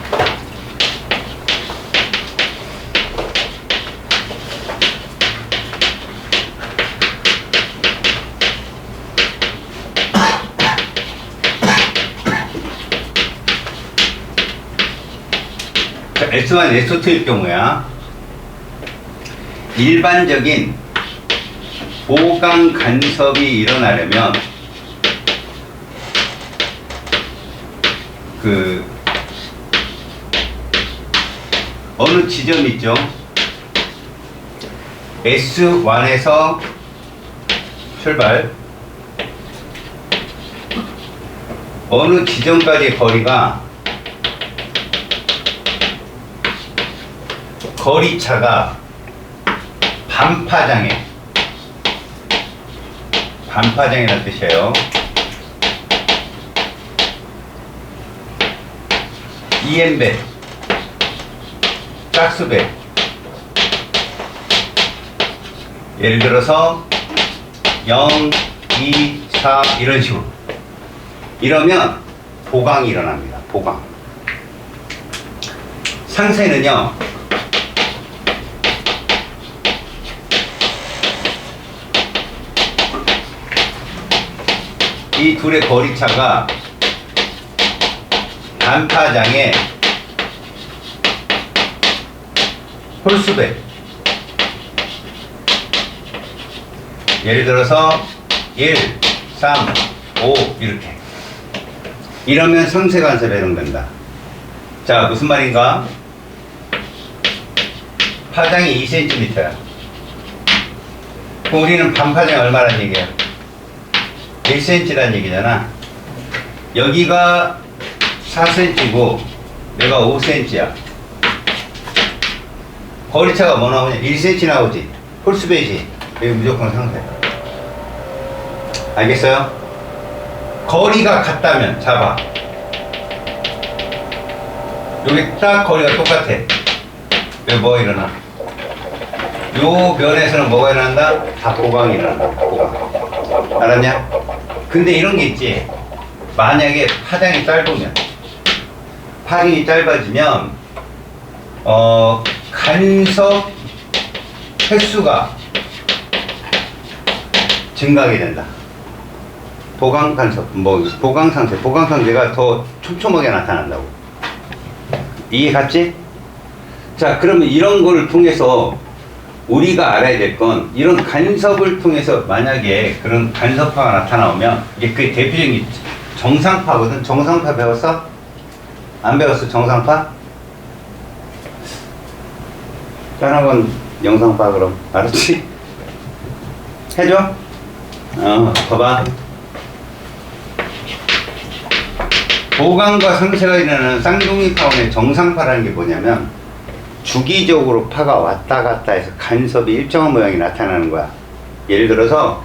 S1, S2일 경우야. 일반적인 보강 간섭이 일어나려면 어느 지점 있죠? S1에서 출발. 어느 지점까지의 거리가 거리차가 반파장이라는 뜻이에요. EM배, 짝수배. 예를 들어서 0, 2, 4 이런 식으로. 이러면 보강이 일어납니다. 보강. 상세는요. 이 둘의 거리차가 반파장의 홀수배. 예를 들어서 1, 3, 5 이렇게. 이러면 상쇄간섭에 해당된다. 자, 무슨 말인가? 파장이 2cm야. 그럼 우리는 반파장이 얼마란 얘기야? 1cm란 얘기잖아. 여기가 4cm고 내가 5cm야. 거리차가 뭐 나오냐? 1cm 나오지. 홀수배지. 여기 무조건 상쇄. 알겠어요? 거리가 같다면 잡아. 여기 딱 거리가 똑같아. 여기 뭐가 일어나? 요 면에서는 뭐가 일어난다? 다 보강이 일어난다. 보강. 알았냐? 근데 이런 게 있지. 만약에 파장이 짧아지면 간섭 횟수가 증가하게 된다. 보강 간섭, 보강 상태가 더 촘촘하게 나타난다고. 이해 갔지? 자, 그러면 이런 걸 통해서 우리가 알아야 될 건 이런 간섭을 통해서 만약에 그런 간섭파가 나타나오면 이게 그 대표적인 정상파거든. 정상파 배웠어? 안 배웠어? 정상파? 짠학원 영상파 그럼 알았지? 해줘? 봐봐. 보강과 상쇄가 일어나는 쌍둥이 파원의 정상파라는 게 뭐냐면 주기적으로 파가 왔다 갔다 해서 간섭이 일정한 모양이 나타나는 거야. 예를 들어서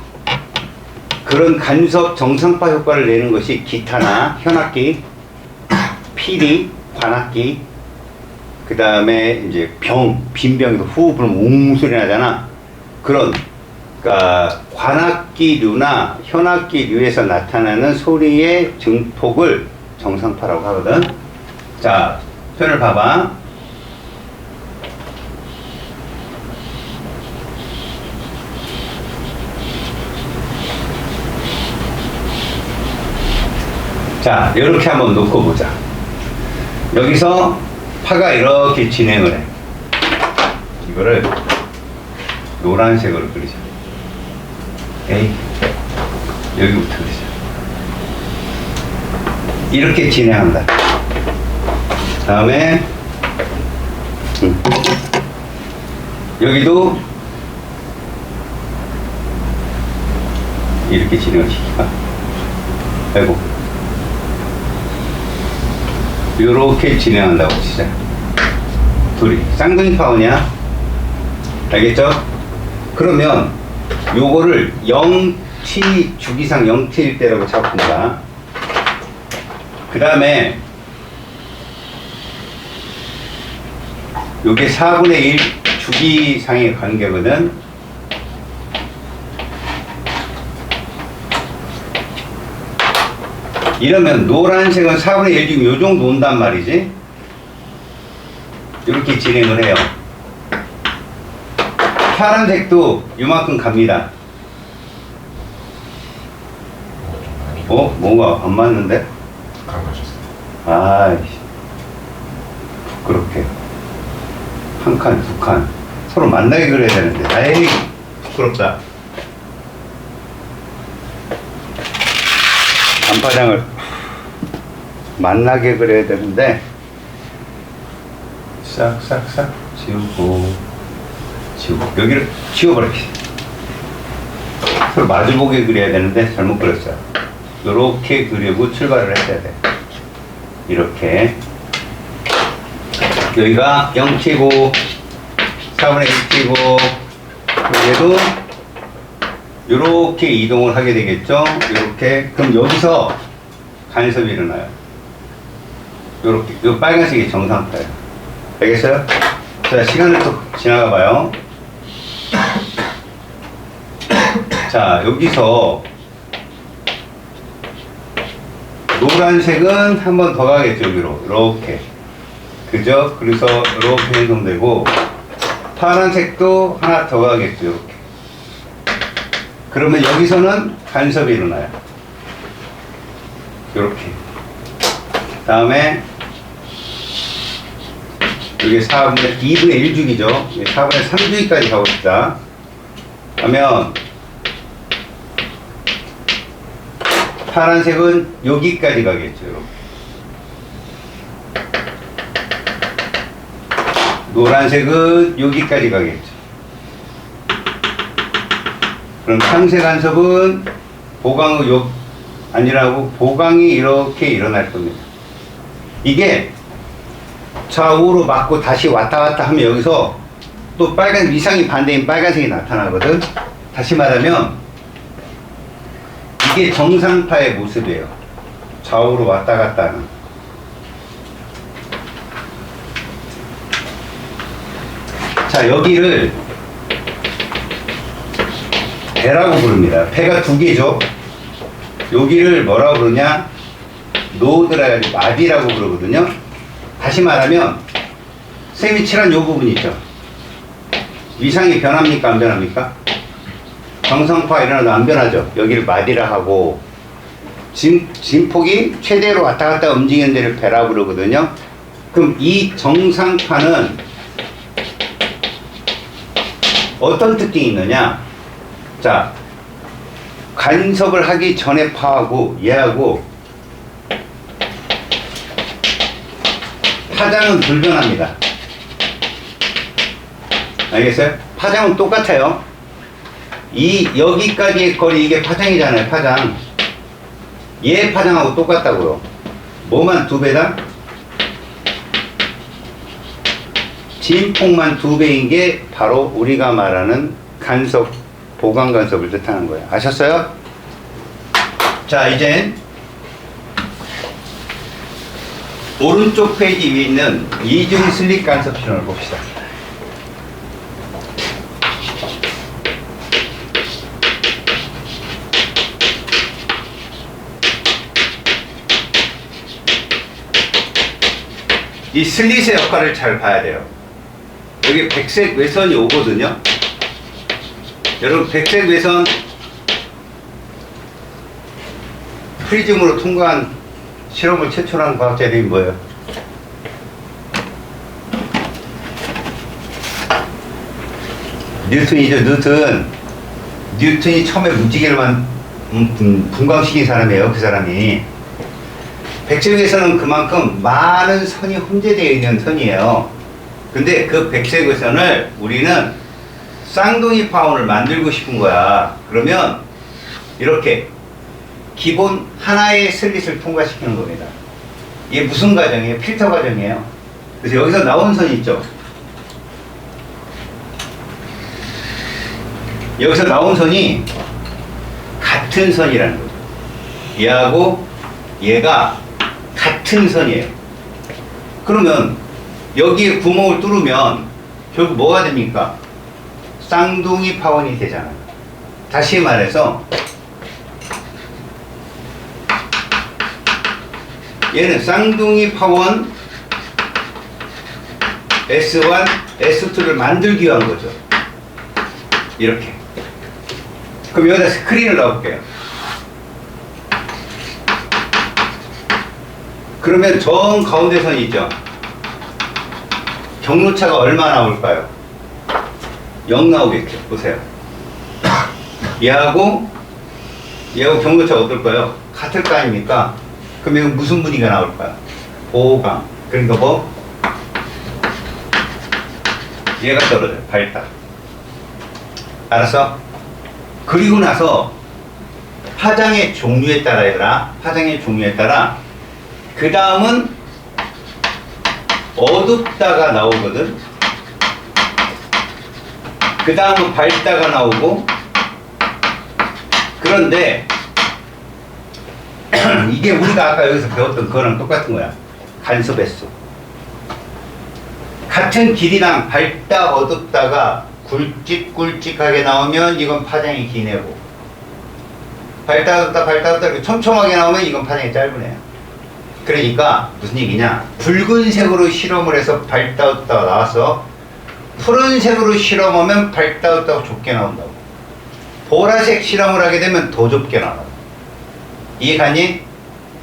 그런 간섭 정상파 효과를 내는 것이 기타나 현악기, 피리, 관악기, 그 다음에 이제 빈 병에서 후 불면 웅 소리 나잖아. 그런, 그러니까 관악기류나 현악기류에서 나타나는 소리의 증폭을 정상파라고 하거든. 자, 표현을 봐봐. 자, 이렇게 한번 놓고 보자. 여기서 파가 이렇게 진행을 해. 이거를 노란색으로 그리자. 에이, 여기부터 그리자. 이렇게 진행한다. 다음에 여기도 이렇게 진행을 시킬까? 아이고. 요렇게 진행한다고 치자. 둘이 쌍둥이 파원이야. 알겠죠? 그러면 요거를 0t 주기상 0t일 때라고 잡습니다. 그 다음에 요게 4분의 1 주기상의 관계거든. 이러면 노란색은 4분의 1 지금 요 정도 온단 말이지. 이렇게 진행을 해요. 파란색도 요만큼 갑니다. 뭔가 안 맞는데? 아이씨. 부끄럽게. 한 칸, 두 칸. 서로 만나게 그려야 되는데. 아이, 부끄럽다. 단파장을 만나게 그려야 되는데 싹싹싹 지우고 여기를 지워버리기. 서로 마주보게 그려야 되는데 잘못 그렸어요. 이렇게 그리고 출발을 했어야 돼. 이렇게 여기가 0t고 4분의 1t고 얘도 요렇게 이동을 하게 되겠죠. 요렇게. 그럼 여기서 간섭이 일어나요. 요렇게. 요 빨간색이 정상파예요. 알겠어요? 자, 시간을 또 지나가 봐요. 자, 여기서 노란색은 한 번 더 가겠죠. 여기로. 이렇게. 그죠? 그래서 이렇게 형성되고 파란색도 하나 더 가겠죠. 이렇게. 그러면 여기서는 간섭이 일어나요. 이렇게. 다음에 이게 2분의 1주기죠. 4분의 3주기까지 가고 싶다. 하면 파란색은 여기까지 가겠죠. 이렇게. 노란색은 여기까지 가겠죠. 그럼 상쇄 간섭은 보강의 아니라고 보강이 이렇게 일어날 겁니다. 이게 좌우로 맞고 다시 왔다 갔다 하면 여기서 또 빨간 위상이 반대인 빨간색이 나타나거든. 다시 말하면 이게 정상파의 모습이에요. 좌우로 왔다 갔다 하는. 자, 여기를 배라고 부릅니다. 배가 두 개죠. 여기를 뭐라고 부르냐? 노드라, 마디라고 부르거든요. 다시 말하면 쌤이 칠한 요 부분 있죠. 위상이 변합니까? 안 변합니까? 정상파 일어나도 안 변하죠. 여기를 마디라 하고 진폭이 최대로 왔다 갔다 움직이는 데를 배라고 부르거든요. 그럼 이 정상파는 어떤 특징이 있느냐? 자, 간섭을 하기 전에 파하고 얘하고 파장은 불변합니다. 알겠어요? 파장은 똑같아요. 여기까지의 거리 이게 파장이잖아요. 파장. 얘 파장하고 똑같다고요. 뭐만 2배다? 진폭만 2배인 게 바로 우리가 말하는 간섭, 보강 간섭을 뜻하는 거예요. 아셨어요? 자, 이젠 오른쪽 페이지 위에 있는 이중 슬립 간섭 실험을 봅시다. 이 슬릿의 역할을 잘 봐야 돼요. 여기 백색 외선이 오거든요. 여러분, 백색 외선 프리즘으로 통과한 실험을 최초로 한 과학자 이름이 뭐예요? 뉴턴이죠. 뉴턴이 처음에 물질계를 분광시킨 사람이에요. 그 사람이. 백색외선은 그만큼 많은 선이 혼재되어 있는 선이에요. 근데 그 백색외선을 우리는 쌍둥이 파원을 만들고 싶은 거야. 그러면 이렇게 기본 하나의 슬릿을 통과시키는 겁니다. 이게 무슨 과정이에요? 필터 과정이에요. 그래서 여기서 나온 선이 있죠. 여기서 나온 선이 같은 선이라는 거죠. 얘하고 얘가 같은 선이에요. 그러면 여기에 구멍을 뚫으면 결국 뭐가 됩니까? 쌍둥이 파원이 되잖아요. 다시 말해서 얘는 쌍둥이 파원 S1, S2를 만들기 위한 거죠. 이렇게. 그럼 여기다 스크린을 넣어볼게요. 그러면 정 가운데 선이 있죠. 경로차가 얼마 나올까요? 0 나오겠죠. 보세요. 얘하고 경로차가 어떨까요? 같을 거 아닙니까? 그럼 이건 무슨 무늬가 나올까요? 보강. 그러니까 뭐? 얘가 떨어져요. 밝다. 알았어? 그리고 나서 파장의 종류에 따라 얘들아, 파장의 종류에 따라 그 다음은 어둡다가 나오거든. 그 다음은 밝다가 나오고. 그런데 이게 우리가 아까 여기서 배웠던 거랑 똑같은 거야. 간섭 횟수. 같은 길이랑 밝다 어둡다가 굵직굵직하게 나오면 이건 파장이 긴 애고, 밝다 어둡다 이렇게 촘촘하게 나오면 이건 파장이 짧은 애야. 그러니까 무슨 얘기냐, 붉은색으로 실험을 해서 밝다 어둡다가 나왔어. 푸른색으로 실험하면 밝다 어둡다가 좁게 나온다고. 보라색 실험을 하게 되면 더 좁게 나와. 이해가니?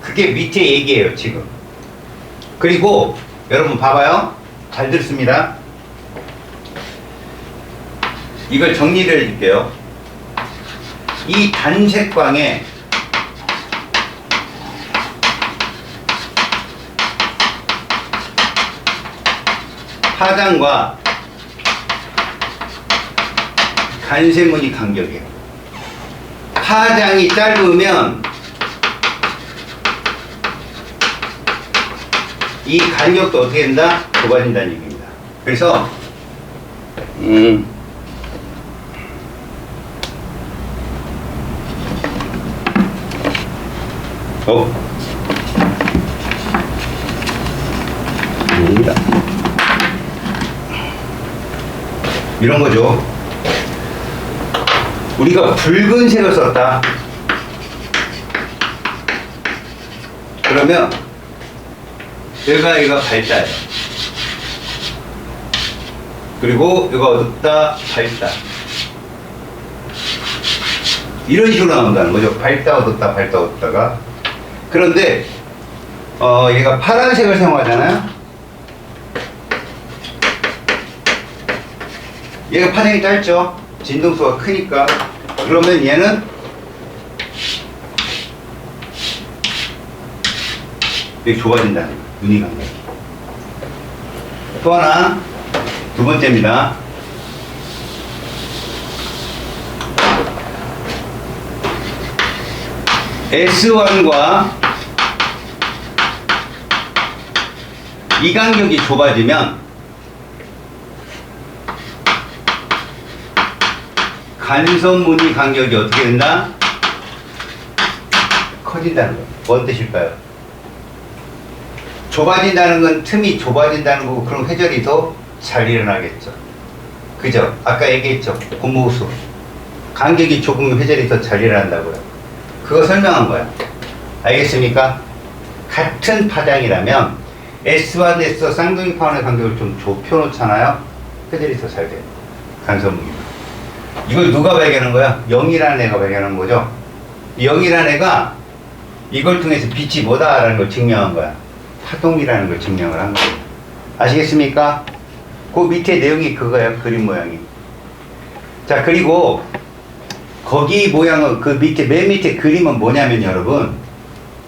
그게 밑에 얘기예요 지금. 그리고 여러분 봐봐요. 잘 듣습니다. 이걸 정리를 해줄게요. 이 단색광에 파장과 간세무늬 간격이에요. 파장이 짧으면 이 간격도 어떻게 된다? 좁아진다는 얘기입니다. 그래서 아닙니다. 이런 거죠. 우리가 붉은색을 썼다. 그러면 얘가 밝다예요. 그리고 이거 어둡다, 밝다. 이런 식으로 나온다는 거죠. 밝다, 어둡다, 밝다, 어둡다가. 그런데 얘가 파란색을 사용하잖아요. 얘가 파장이 짧죠? 진동수가 크니까. 그러면 얘는 이렇게 좁아진다는 거예요. 눈이 간격이. 또 하나, 두 번째입니다. S1과 이 간격이 좁아지면 간섭 무늬 간격이 어떻게 된다? 커진다는 거예요. 뭔 뜻일까요? 좁아진다는 건 틈이 좁아진다는 거고, 그럼 회전이 더 잘 일어나겠죠. 그죠? 아까 얘기했죠. 고무수. 간격이 좁으면 회전이 더 잘 일어난다고요. 그거 설명한 거야. 알겠습니까? 같은 파장이라면 S1, S2 쌍둥이 파원의 간격을 좀 좁혀놓잖아요. 회전이 더 잘 돼요. 간섭무늬. 이걸 누가 발견한 거야? 0이라는 애가 발견한 거죠. 0이라는 애가 이걸 통해서 빛이 뭐다라는 걸 증명한 거야. 파동이라는 걸 증명을 한 거예요. 아시겠습니까? 그 밑에 내용이 그거예요. 그림 모양이. 자, 그리고 거기 모양은 그 밑에 맨 밑에 그림은 뭐냐면 여러분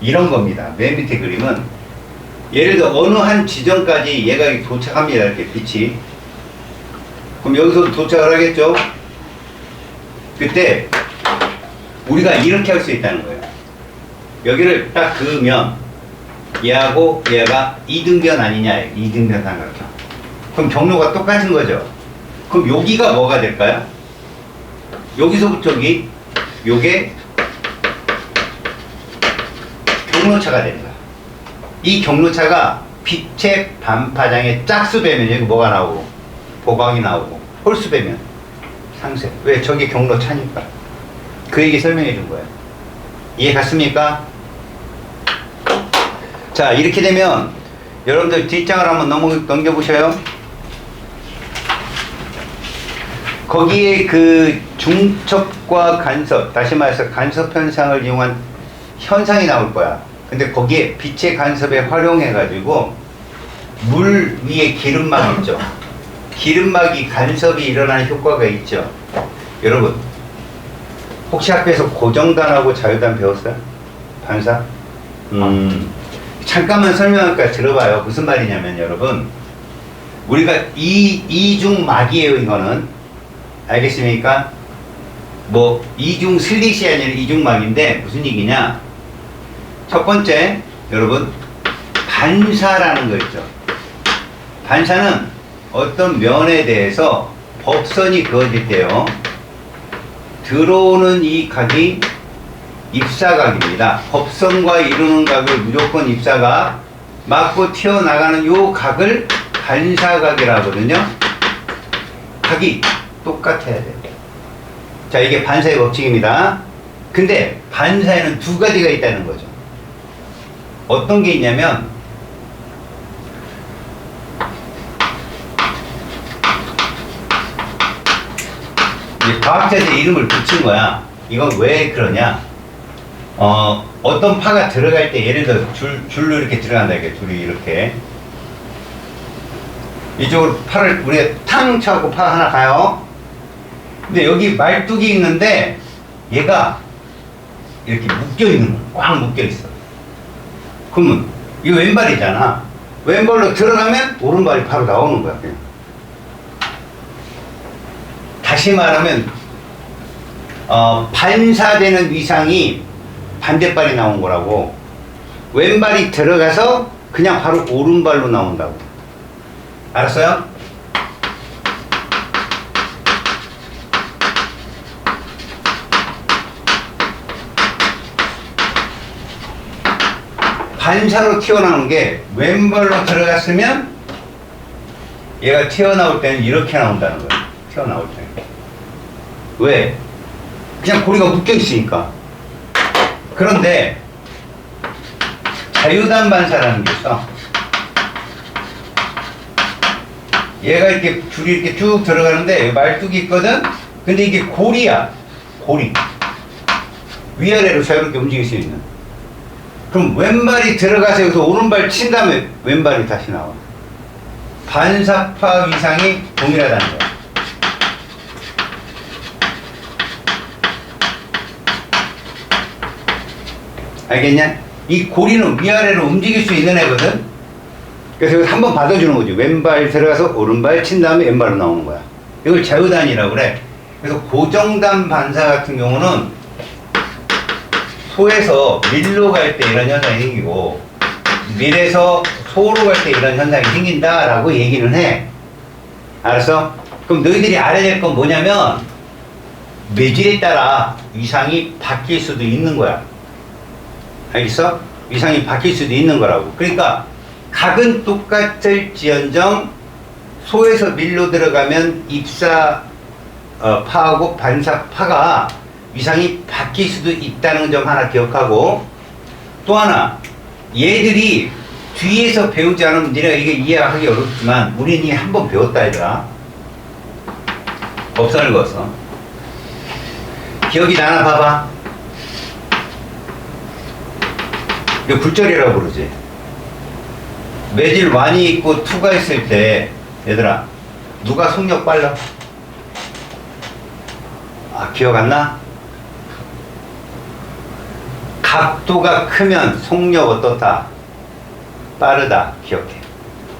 이런 겁니다. 맨 밑에 그림은 예를 들어 어느 한 지점까지 얘가 도착합니다. 이렇게 빛이. 그럼 여기서 도착을 하겠죠? 그때 우리가 이렇게 할 수 있다는 거예요. 여기를 딱 그으면 얘하고 얘가 이등변 아니냐, 이등변 삼각형. 그럼 경로가 똑같은 거죠. 그럼 여기가 뭐가 될까요? 여기서부터 여기, 요게 경로차가 되는 거야. 이 경로차가 빛의 반파장의 짝수배면 여기 뭐가 나오고, 보각이 나오고, 홀수배면 상쇄. 왜? 저게 경로차니까. 그 얘기 설명해 준 거예요. 이해 갔습니까? 자, 이렇게 되면 여러분들 뒷장을 한번 넘겨보셔요. 거기에 그 중첩과 간섭, 다시 말해서 간섭 현상을 이용한 현상이 나올 거야. 근데 거기에 빛의 간섭에 활용해가지고 물 위에 기름막 있죠. 기름막이 간섭이 일어나는 효과가 있죠. 여러분, 혹시 학교에서 고정단하고 자유단 배웠어요? 반사? 잠깐만 설명할까 들어봐요. 무슨 말이냐면 여러분, 우리가 이중막이에요. 이거는 알겠습니까? 뭐 이중 슬릿이 아니라 이중막인데 무슨 얘기냐? 첫 번째 여러분, 반사라는 거 있죠. 반사는 어떤 면에 대해서 법선이 그어질 때요, 들어오는 이 각이 입사각입니다. 법선과 이루는 각을 무조건 입사각, 맞고 튀어나가는 요 각을 반사각이라 하거든요. 각이 똑같아야 돼요. 자, 이게 반사의 법칙입니다. 근데 반사에는 두 가지가 있다는 거죠. 어떤 게 있냐면, 과학자들 이름을 붙인 거야. 이건 왜 그러냐? 어떤 파가 들어갈 때, 예를 들어 줄로 이렇게 들어간다. 이렇게 둘이 이렇게 이쪽으로 파를 우리가 탕 쳐갖고 파 하나 가요. 근데 여기 말뚝이 있는데 얘가 이렇게 묶여 있는 거야. 꽉 묶여 있어. 그러면 이거 왼발이잖아. 왼발로 들어가면 오른발이 바로 나오는 거야. 그냥. 다시 말하면 반사되는 위상이 반대발이 나온 거라고. 왼발이 들어가서 그냥 바로 오른발로 나온다고. 알았어요? 반사로 튀어나오는 게 왼발로 들어갔으면 얘가 튀어나올 때는 이렇게 나온다는 거예요. 튀어나올 때. 왜? 그냥 고리가 묶여 있으니까. 그런데 자유단 반사라는 게 있어. 얘가 이렇게 줄이 이렇게 쭉 들어가는데 말뚝이 있거든. 근데 이게 고리야. 고리. 위아래로 자유롭게 움직일 수 있는. 그럼 왼발이 들어가서 여기서 오른발 친 다음에 왼발이 다시 나와. 반사파 위상이 동일하다는 거야. 알겠냐? 이 고리는 위아래로 움직일 수 있는 애거든. 그래서 이거 한번 받아주는 거지. 왼발 들어가서 오른발 친 다음에 왼발로 나오는 거야. 이걸 좌우단이라고 그래. 그래서 고정단 반사 같은 경우는 소에서 밀로 갈 때 이런 현상이 생기고 밀에서 소로 갈 때 이런 현상이 생긴다라고 얘기는 해. 알았어? 그럼 너희들이 알아야 될 건 뭐냐면 매질에 따라 위상이 바뀔 수도 있는 거야. 알겠어? 위상이 바뀔 수도 있는 거라고. 그러니까 각은 똑같을지언정 소에서 밀로 들어가면 입사 파하고 반사 파가 위상이 바뀔 수도 있다는 점 하나 기억하고, 또 하나 얘들이 뒤에서 배우지 않으면 니네가 이게 이해하기 어렵지만 우리는 이게 한번 배웠다 얘들아. 없어 늙었어. 기억이 나나 봐봐. 이거 굴절이라고 그러지. 매질 완이 있고 투가 있을 때 얘들아 누가 속력 빨라? 아 기억 안 나? 각도가 크면 속력 어떻다? 빠르다. 기억해.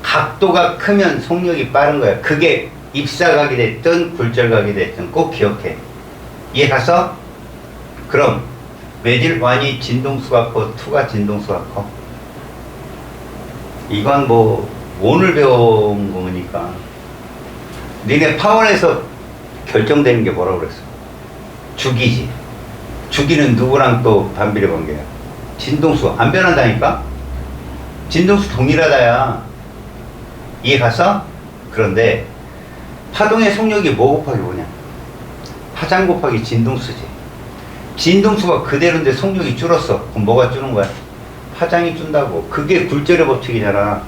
각도가 크면 속력이 빠른 거야. 그게 입사각이 됐든 굴절각이 됐든 꼭 기억해. 이해 갔어? 그럼 매질 완이 진동수가 커, 투가 진동수가 커. 이건 뭐 오늘 배운 거니까. 니네 파원에서 결정되는 게 뭐라고 그랬어? 주기지. 주기는 누구랑 또 반비례 관계야? 진동수. 안 변한다니까? 진동수 동일하다야. 이해 갔어? 그런데 파동의 속력이 뭐 곱하기 뭐냐? 파장 곱하기 진동수지. 진동수가 그대로인데 속력이 줄었어. 그럼 뭐가 줄은 거야? 파장이 준다고. 그게 굴절의 법칙이잖아.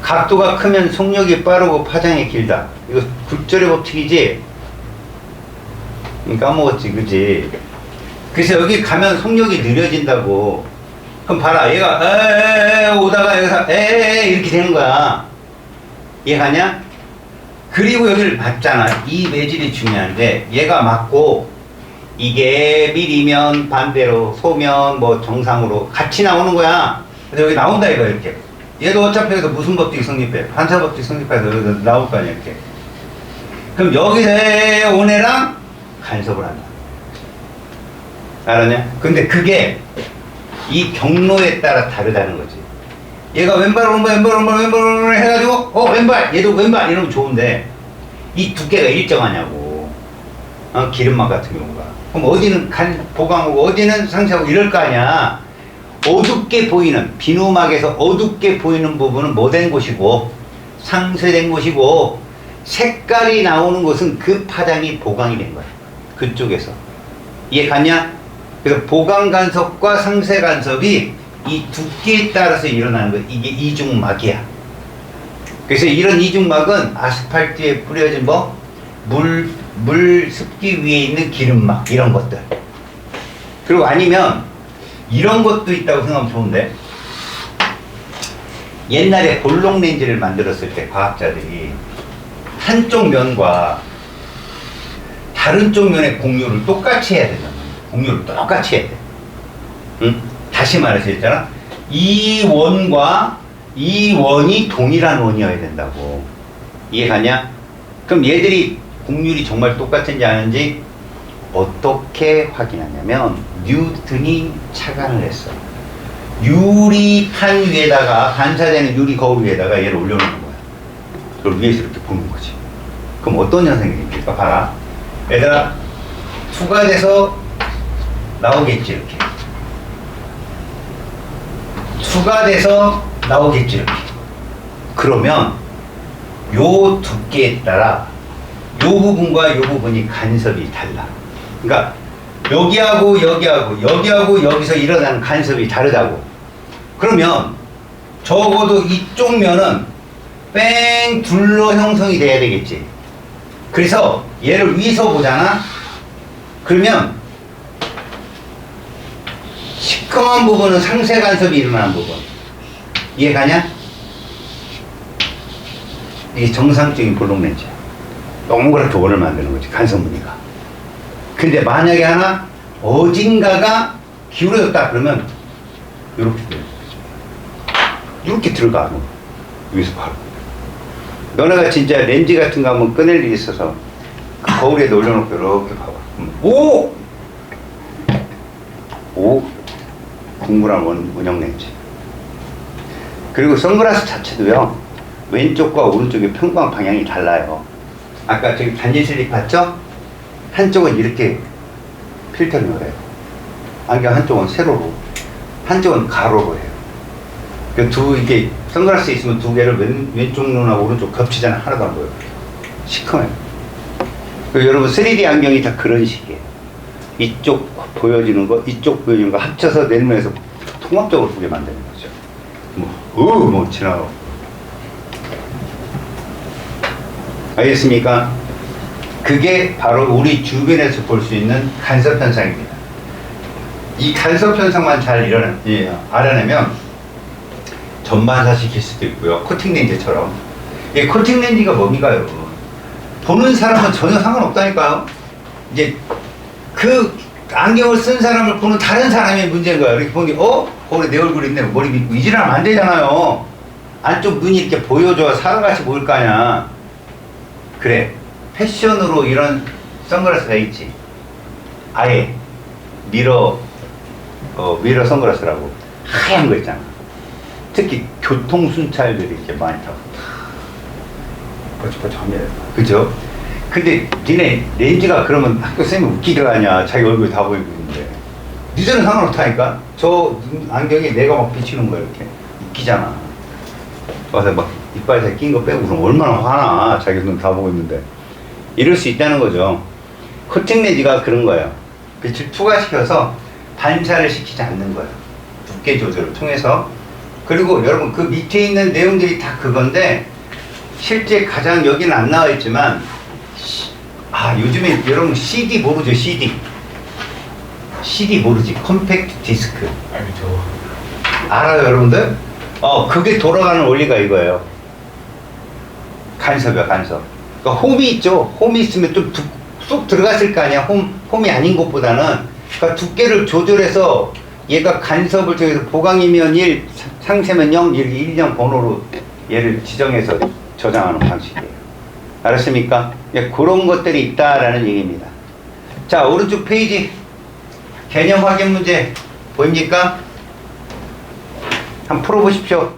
각도가 크면 속력이 빠르고 파장이 길다. 이거 굴절의 법칙이지? 까먹었지, 그지? 그래서 여기 가면 속력이 느려진다고. 그럼 봐라. 얘가 에에에 오다가 여기서 에에에 이렇게 되는 거야. 이해가냐? 그리고 여기를 맞잖아. 이 매질이 중요한데 얘가 맞고 이게 밀이면 반대로 소면 뭐 정상으로 같이 나오는 거야. 그래서 여기 나온다 이거 이렇게. 얘도 어차피 여기서 무슨 법칙이 성립해? 반사 법칙 성립해서 여기서 나올 거 아니야 이렇게. 그럼 여기서 온 애랑 간섭을 한다. 알았냐? 근데 그게 이 경로에 따라 다르다는 거지. 얘가 왼발 왼발 해가지고 왼발 얘도 왼발 이러면 좋은데 이 두께가 일정하냐고. 기름막 같은 경우가. 그럼 어디는 보강하고 어디는 상쇄하고 이럴 거 아니야. 어둡게 보이는 비누막에서 어둡게 보이는 부분은 뭐 된 곳이고 상쇄된 곳이고 색깔이 나오는 곳은 그 파장이 보강이 된 거야. 그쪽에서. 이해 갔냐? 그래서 보강 간섭과 상쇄 간섭이 이 두께에 따라서 일어나는 거야. 이게 이중막이야. 그래서 이런 이중막은 아스팔트에 뿌려진 물 습기 위에 있는 기름막 이런 것들. 그리고 아니면 이런 것도 있다고 생각하면 좋은데, 옛날에 볼록 렌즈를 만들었을 때 과학자들이 한쪽 면과 다른 쪽 면의 공유를 똑같이 해야 된다. 공유를 똑같이 해야 돼. 응? 다시 말해서 했잖아. 이 원과 이 원이 동일한 원이어야 된다고. 이해가냐? 그럼 얘들이 곡률이 정말 똑같은지 아닌지 어떻게 확인하냐면 뉴턴이 착안을 했어. 유리판 위에다가 반사되는 유리 거울 위에다가 얘를 올려놓는 거야. 그걸 위에서 이렇게 보는 거지. 그럼 어떤 현상이 생길까? 봐라. 얘들아 투가 돼서 나오겠지 이렇게. 투가 돼서 나오겠지 이렇게. 그러면 요 두께에 따라 요 부분과 요 부분이 간섭이 달라. 그러니까 여기하고 여기서 일어나는 간섭이 다르다고. 그러면 적어도 이쪽 면은 뺑 둘로 형성이 돼야 되겠지. 그래서 얘를 위에서 보잖아. 그러면 시커먼 부분은 상쇄 간섭이 일어나는 부분. 이해가냐? 이게 정상적인 볼록 렌즈야. 동그랗게 원을 만드는 거지, 간섭 무늬가. 근데 만약에 하나 어딘가가 기울어졌다 그러면 이렇게 돼요. 이렇게 들어가. 여기서 바로. 너네가 진짜 렌즈 같은 거 한번 꺼낼 일이 있어서 그 거울에 올려놓고 이렇게 봐봐. 오! 오! 국물한 원형 렌즈. 그리고 선글라스 자체도요, 왼쪽과 오른쪽의 평광 방향이 달라요. 아까 저기 단지 슬립 봤죠? 한쪽은 이렇게 필터링을 해요. 안경 한쪽은 세로로, 한쪽은 가로로 해요. 이게 선글라스 있으면 두 개를 왼쪽 눈하고 오른쪽 겹치잖아요. 하나도 안 보여요. 시커매요. 여러분 3D 안경이 다 그런 식이에요. 이쪽 보여지는 거, 이쪽 보여지는 거 합쳐서 내면에서 통합적으로 보게 만드는 거죠. 지나가고. 알겠습니까? 그게 바로 우리 주변에서 볼 수 있는 간섭 현상입니다. 이 간섭 현상만 잘 알아내면 전반사시킬 수도 있고요. 코팅 렌즈처럼. 이 코팅 렌즈가 뭡니까, 여러분? 보는 사람은 전혀 상관없다니까요. 이제 그 안경을 쓴 사람을 보는 다른 사람의 문제인 거야. 이렇게 보는 게, 거울에 내 얼굴 있네. 머리 밑고 이질하면 안 되잖아요. 안쪽 눈이 이렇게 보여줘야 사람같이 보일 거 아니야. 그래. 패션으로 이런 선글라스가 있지. 아예 미러 선글라스라고 하얀 거 있잖아. 특히 교통순찰들이 이렇게 많이 타고 뻐쩍뻐쩍합니다. 그죠? 근데 니네 렌즈가 그러면 학교 쌤이 웃기가 아니야. 자기 얼굴 다 보이고 있는데 니들은 상관없다니까. 저 안경에 내가 막 비치는 거야. 이렇게 웃기잖아. 와서 막 이빨에 낀 거 빼고 그럼 얼마나 화나. 자기 눈 다 보고 있는데. 이럴 수 있다는 거죠. 코팅 렌즈가 그런 거예요. 빛을 투과시켜서 반사를 시키지 않는 거예요. 두께 조절을 통해서. 그리고 여러분 그 밑에 있는 내용들이 다 그건데 실제 가장 여기는 안 나와 있지만 요즘에 여러분 CD 모르죠? CD 모르지? 컴팩트 디스크. 알죠. 알아요 여러분들? 그게 돌아가는 원리가 이거예요. 간섭이야 간섭. 그러니까 홈이 있죠? 홈이 있으면 좀 쏙 들어갔을 거 아니야? 홈이 아닌 것보다는. 그러니까 두께를 조절해서 얘가 간섭을 통해서 보강이면 1, 상세면 0, 이렇게 일정 번호로 얘를 지정해서 저장하는 방식이에요. 알았습니까? 그런 것들이 있다라는 얘기입니다. 자, 오른쪽 페이지 개념 확인 문제 보입니까? 한번 풀어보십시오.